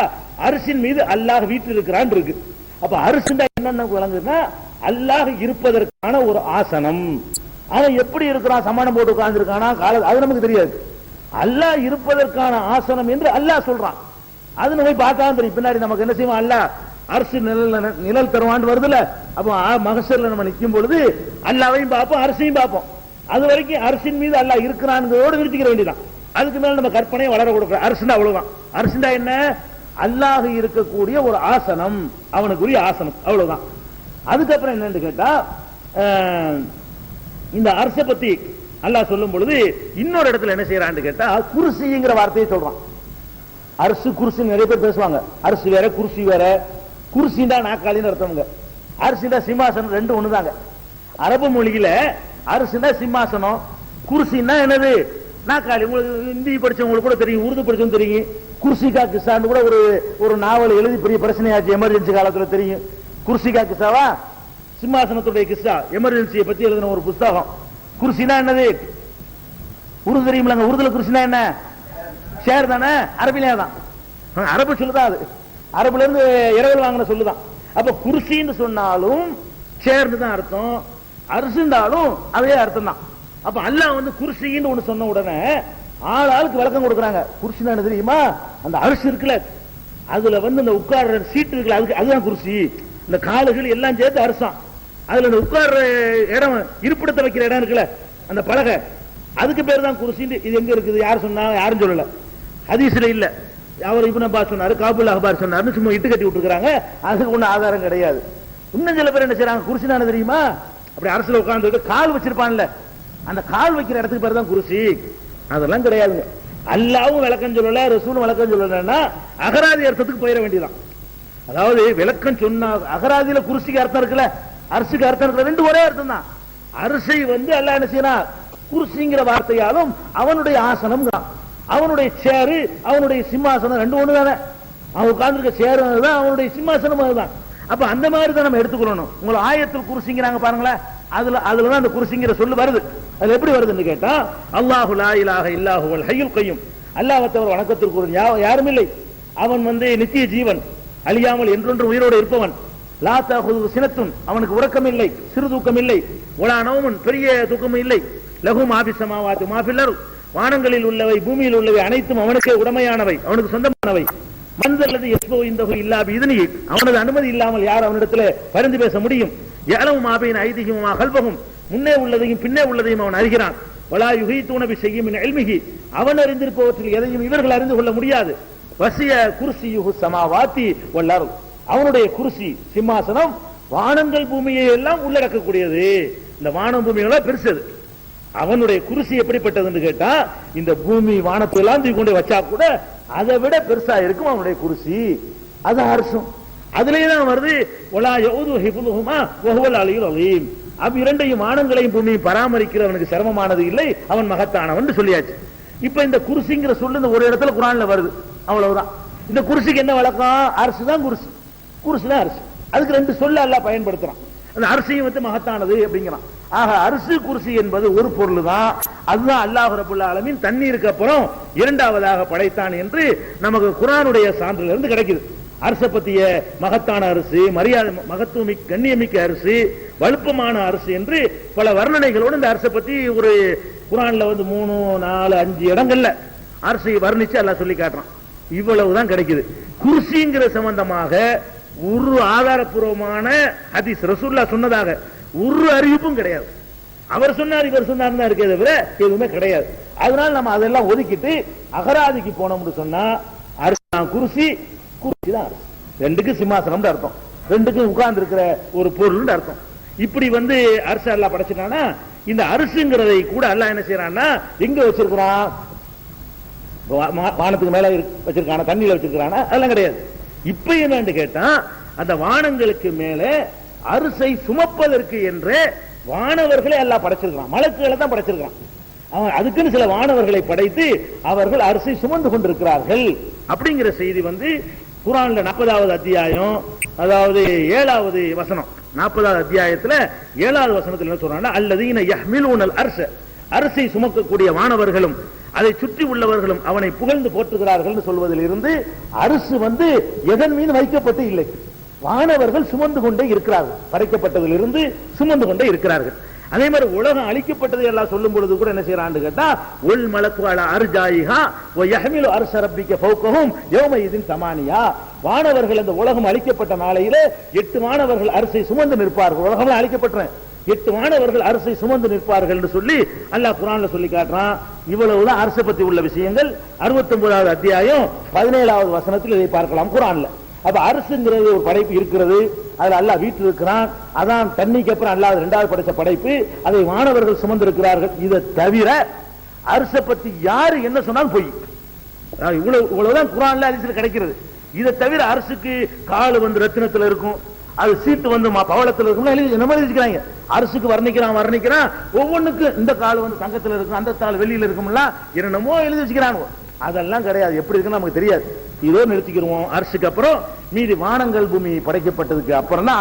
அரிசின் மீது அல்லாஹ் வீற்றிருக்கிறான் இருக்கு. அப்ப அரிசிண்டா என்ன விளங்குதுன்னா, அல்லாஹ் இருப்பதற்கான ஒரு ஆசனம். ஆனா எப்படி இருக்கிறான், சமானம் போட்டு உட்கார்ந்து இருக்கானா, அது நமக்கு தெரியாது. அல்லாஹ் இருப்பதற்கான ஆசனம் என்று அல்லாஹ் சொல்றான். அது நம்ம பார்த்தா தெரியும். பின்னாடி நமக்கு என்ன செய்வோம், அல்லாஹ் அரசு நிழல் தருவான் வருதுல. அப்போ மகசர்ல நம்ம நிற்கும் பொழுது அல்லாவையும் பார்ப்போம், அரசையும் பார்ப்போம். அது வரைக்கும் அரசின் மீது அல்லாஹ் இருக்கிறான்களோடு நிறுத்திக்கிற வேண்டியதான். அதுக்கு மேல நம்ம கற்பனையை வளர கொடுக்குற. அரசுண்டா அவ்வளவுதான். அரசுண்டா என்ன? அல்லாஹ் இருக்கக்கூடிய ஒரு ஆசனம், அவனுக்குரிய ஆசனம், அவ்வளவுதான். அதுக்கப்புறம் என்னன்னு கேட்டா, இந்த அரசை பத்தி அல்லாஹ் சொல்லும் பொழுது இன்னொரு இடத்துல என்ன செய்யறான்னு கேட்டா, குர்சிங்கிற வார்த்தையை சொல்றான். அரசு குர்சி நிறைய பேர் பேசுவாங்க. அரசு வேற, குர்சி வேற. குர்சிண்டா நாக்காளின்னு அர்த்தம்ங்க, அரசிண்டா சிம்மாசனம், ரெண்டு ஒண்ணுதாங்க. அரபு மொழியில அரசுண்டா சிம்மாசனம், குர்சின்னா என்னது, நாக்காளி. உங்களுக்கு ஹிந்தி படிச்சவங்களுக்கு கூட தெரியும், உருது படிச்சவங்க தெரியும். குர்சிகா கிசான்னு கூட ஒரு நாவல் எழுதி பெரிய பிரச்சனையாச்சு எமர்ஜென்சி காலத்துல தெரியும். குர்சிகா கிசாவா, சிம்மாசனத்துடைய கிஸ்ஸா, எமர்ஜென்சியை பத்தி எழுதின ஒரு புஸ்தகம். குர்சினா என்னது உருது தெரியுமில்லங்க. உருதுல குர்சினா என்ன? ஷேர் தானே, அரபிலே தான். அரபு சொல்லுதான், அது அரபுல இருந்து இரவல் வாங்கின சொல்லுதான். அப்ப குர்சின்னு சொன்னாலும் சேர்ந்து தான் அர்த்தம். அரசுண்டாலும் அதே அர்த்தம் தான். அப்ப அல்லாஹ் வந்து குர்சின்னு ஒண்ணு சொன்ன உடனே ஆளுக்கு விளக்கம் கொடுக்குறாங்க. குர்சினா என்ன தெரியுமா? அந்த அரிசி இருக்குல்ல, அதுல வந்து இந்த உட்கார்ற சீட்டு இருக்குல்ல, அதுக்கு அதுதான் குர்சி. இந்த காலுகள் எல்லாம் சேர்த்து அரசாம். அதுல இந்த உட்கார்ற இடம், இருப்பிடத்தை வைக்கிற இடம் இருக்குல்ல, அந்த பலகை, அதுக்கு பேர் தான் குர்சி. இது எங்க இருக்குது? யார் சொன்னா? யாரும் சொல்லல, ஹதீஸ்ல இல்ல. அவர் இப்னு அப்பாஸ் சொன்னாரு, காபுல் அஹ்பார் சொன்னாருன்னு சும்மா இட்டு கட்டி விட்டுருக்காங்க. அதுக்கு ஒன்னும் ஆதாரம் கிடையாது. இன்னும் சில பேர் என்ன செய்றாங்க, குர்சினா தெரியுமா? அப்படி அரசுல உட்கார்ந்து கால் வச்சிருப்பான்ல, அந்த கால் வைக்கிற இடத்துக்கு பேர் தான் குர்சி. அதெல்லாம் கிடையாதுங்க. அல்லாஹ்வும் விளக்கம் சொல்லல, ரசூலும் விளக்கம் சொல்லலன்னா அகராதி அர்த்தத்துக்கு போயிட வேண்டியதான். அதாவது விளக்கம் சொன்னா அகராதியில குர்சிக்கு அர்த்தம் இருக்குல்ல, அரசுக்கு அர்த்தம் இருக்குல்ல, ரெண்டு ஒரே அர்த்தம் தான். அரசை வந்து அல்லாஹ் என்ன செய்யறான்? குர்சிங்கிற வார்த்தையாலும் அவனுடைய ஆசனம், அவனுடைய சேரு, அவனுடைய சிம்மாசனம் ரெண்டு ஒண்ணு தானே. அவன் உட்கார்ந்துருக்க சேரு தான், அவனுடைய சிம்மாசனம் அதுதான். அப்ப அந்த மாதிரி தான் நம்ம எடுத்துக்கணும். உங்களை ஆயத்தில் குர்சிங்கிறாங்க பாருங்களேன், அதுலதான் அந்த குர்சிங்கிற சொல்லு வருது. அது எப்படி வருதுன்னு கேட்டா, அல்லாஹு லா இலாஹ இல்லா ஹுவல் ஹய்யுல் கய்யூம், அல்லாஹ்வை தவிர வணக்கத்திற்கு யாரும் இல்லை, அவன் வந்து நித்திய ஜீவன், அழியாமல் என்றொன்று உயிரோடு இருப்பவன். லா தஹுது சினத்துன், அவனுக்கு உறக்கம் இல்லை, சிறு தூக்கம் இல்லை. வலா நௌமுன், பெரிய தூக்கம் இல்லை. லஹு மா ஃபிஸ் ஸமாவாத்தி வமா ஃபில் அர்த், வானங்களில் உள்ளவை பூமியில் உள்ளவை அனைத்தும் அவனுக்கே உடமையானவை, அவனுக்கு சொந்தமானவை. மன்தல்லது யஸ்பு இந்தஹு இல்லா பிஇذنஹி, அவனது அனுமதி இல்லாமல் யார் அவனிடத்தில் பரிந்து பேச முடியும்? யஅலமு மா பைன ஐதிஹிம் வமா கல்பஹும், முன்னே உள்ளதையும் பின்னே உள்ளதையும் அவன் அறிகிறான். வலா யுஹீதுன பிஷைஇன் மின் இல்மிஹி, அவன் அறிந்திருப்பவற்றில் எதையும் இவர்கள் அறிந்து கொள்ள முடியாது. வசிய குர்சியுஹு ஸமாவாத்தி வல் அர்த், அவனுடைய குர்சி சிம்மாசனம் வானங்கள் பூமியை எல்லாம் உள்ளடக்கக்கூடியது. இந்த வானம் பூமியோட பெருசது. அவனுடைய குர்சி எப்படிப்பட்டதுன்னு கேட்டா, இந்த பூமி வானத்தை எல்லாம் தூக்கி கொண்டு வச்சா கூட அதை விட பெருசா இருக்கும் அவனுடைய குர்சி. அது அரசும் அதுலயே தான் வருது. வலா யஊது ஹிஃபுதுஹுமா வஹுவல் அலியுல் அலீம், அப்ப இரண்டையும் வானங்களையும் பூமியை பராமரிக்கிறவனுக்கு சிரமமானது இல்லை, அவன் மகத்தானவன் சொல்லியாச்சு. இப்ப இந்த குர்சிங்கிற சொல்லு இந்த ஒரு இடத்துல குர்ஆன்ல வருது, அவ்வளவுதான். இந்த குர்சிக்கு என்ன வழக்கம்? அரசு தான் குர்சி, குர்சி தான் அரசு. அதுக்கு ரெண்டு சொல்ல அல்லாஹ் பயன்படுத்துறான். அந்த அரசையும் வந்து மகத்தானது அப்படிங்கிறான். ஆக அரசு குர்சி என்பது ஒரு பொருள் தான். அதுதான் அல்லாஹ் ரப்பல் ஆலமீன் தண்ணீருக்கு அப்புறம் இரண்டாவதாக படைத்தான் என்று நமக்கு குர்ஆனுடைய சான்றிலிருந்து இருந்து கிடைக்குது. அரசை பத்திய மகத்தான அரசு, மரியாதை மகத்துவமிக்க கண்ணியமிக்க அரசு, வலுப்பமான அரசு என்று பல வர்ணனைகளோடு இந்த அரசை பத்தி ஒரு குர்ஆன்ல வந்து 3, 4, 5 இடங்கள்ல அரசை வர்ணிச்சு அல்லாஹ் சொல்லி காட்டுறான். இவ்வளவுதான் கிடைக்குது. குர்சிங்கிற சம்பந்தமாக ஒரு ஆதாரப்பூர்வமான ஹதீஸ் ரசூலுல்லாஹ் சொன்னதாக ஒரு அறிவிப்பும் கிடையாது. அவர் சொன்னார், இவர் சொன்னார் தான் இருக்கே தவிர எதுவுமே கிடையாது. அதனால நம்ம அதெல்லாம் ஒதுக்கிட்டு அகராதிக்கு போனோம்னு சொன்னா அரசு குர்சி, குர்சி தான் அரசு. ரெண்டுக்கு சிம்மாசனம் அர்த்தம், ரெண்டுக்கும் உட்கார்ந்து இருக்கிற ஒரு பொருள் அர்த்தம். இப்படி வந்து அரசு அல்லாஹ் படைச்சிட்டானா, இந்த அரசுங்கிறதை கூட அல்லாஹ் என்ன செய்யறான்னா எங்க வச்சிருக்கிறான்? வானத்துக்கு மேல வச்சிருக்கான, தண்ணியில வச்சிருக்கானா? அதெல்லாம் கிடையாது. இப்ப என்னன்னு கேட்டா, அந்த வானங்களுக்கு மேல அரசை சுமப்பதற்கு என்று வானவர்களை எல்லாம் படைச்சிருக்கான், மலக்குகளை தான் படைச்சிருக்கான். அவன் அதுக்குன்னு சில வானவர்களை படைத்து அவர்கள் அரசை சுமந்து கொண்டிருக்கிறார்கள் அப்படிங்கிற செய்தி வந்து குர்ஆன்ல 40வது அத்தியாயம், அதாவது 7வது வசனம், 40வது அத்தியாயத்துல 7வது வசனத்துல என்ன சொல்றாங்கன்னா, அல்லதீன யஹ்மிலூனல் அர்ஷ, அரசை சுமக்கக்கூடிய வானவர்களும் அதை சுற்றி உள்ளவர்களும் அவனை புகழ்ந்து போற்றுகிறார்கள் சொல்வதில் இருந்து அரசு வந்து எதன் மீது வைக்கப்பட்டு இல்லை, வானவர்கள் சுமந்து கொண்டே இருக்கிறார்கள், படைக்கப்பட்டதிலிருந்து சுமந்து கொண்டே இருக்கிறார்கள். அதே மாதிரி உலகம் அழிக்கப்பட்டதை எல்லாம் சொல்லும் பொழுது கூட என்ன செய்யறான்னு கேட்டா, உல் மலக்கு அலா அர்ஜாயிஹா வ யஹ்மிலு அர்ஷ ரப்பிக ஃபௌகஹும் யௌமஇதின் தமானியா, வானவர்கள் அந்த உலகம் அழிக்கப்பட்ட நாளையிலே 8 வானவர்கள் அரசை சுமந்து நிற்பார்கள். உலகம் அழிக்கப்பட்ட 8 வானவர்கள் அரசை சுமந்து நிற்பார்கள் என்று சொல்லி அல்லாஹ் குர்ஆன்ல சொல்லி காட்டுறான். இவ்வளவுதான் அரசை பத்தி உள்ள விஷயங்கள். 69வது அத்தியாயம் 17வது வசனத்தில் இதை பார்க்கலாம் குர்ஆன்ல. அப்ப அரசுங்கிறது ஒரு படைப்பு இருக்கிறது, அதுல அல்லாஹ் வீட்டு இருக்கிறான். அதான் தண்ணிக்கு அப்புறம் அல்லாஹ் 2வது படைச்ச படைப்பு, அதை வானவர்கள் சுமந்து இருக்கிறார்கள். இதை தவிர அரசை பத்தி யாரு என்ன சொன்னாலும் பொய். இவ்வளவுதான் குர்ஆன்ல ஹதீஸ்ல கிடைக்கிறது. இதை தவிர அரசுக்கு கால் வந்து ரத்தினத்துல இருக்கும், அது சீட்டு வந்து பவளத்துல இருக்கும், என்ன எழுதிக்கிறாங்க. அரசுக்கு வர்ணிக்கிறான், ஒவ்வொன்றுக்கு இந்த கால் வந்து தங்கத்துல இருக்கும், அந்த கால் வெள்ளியில இருக்கும்ல, என்னமோ எழுதி வச்சுக்கிறாங்க. அதெல்லாம் கிடையாது. எப்படி இருக்குன்னு நமக்கு தெரியாது. இதோ நிறுத்திக்கிறோம். அரசுக்கு அப்புறம் மீதி வானங்கள் பூமி படைக்கப்பட்டதுக்கு அப்புறம் தான்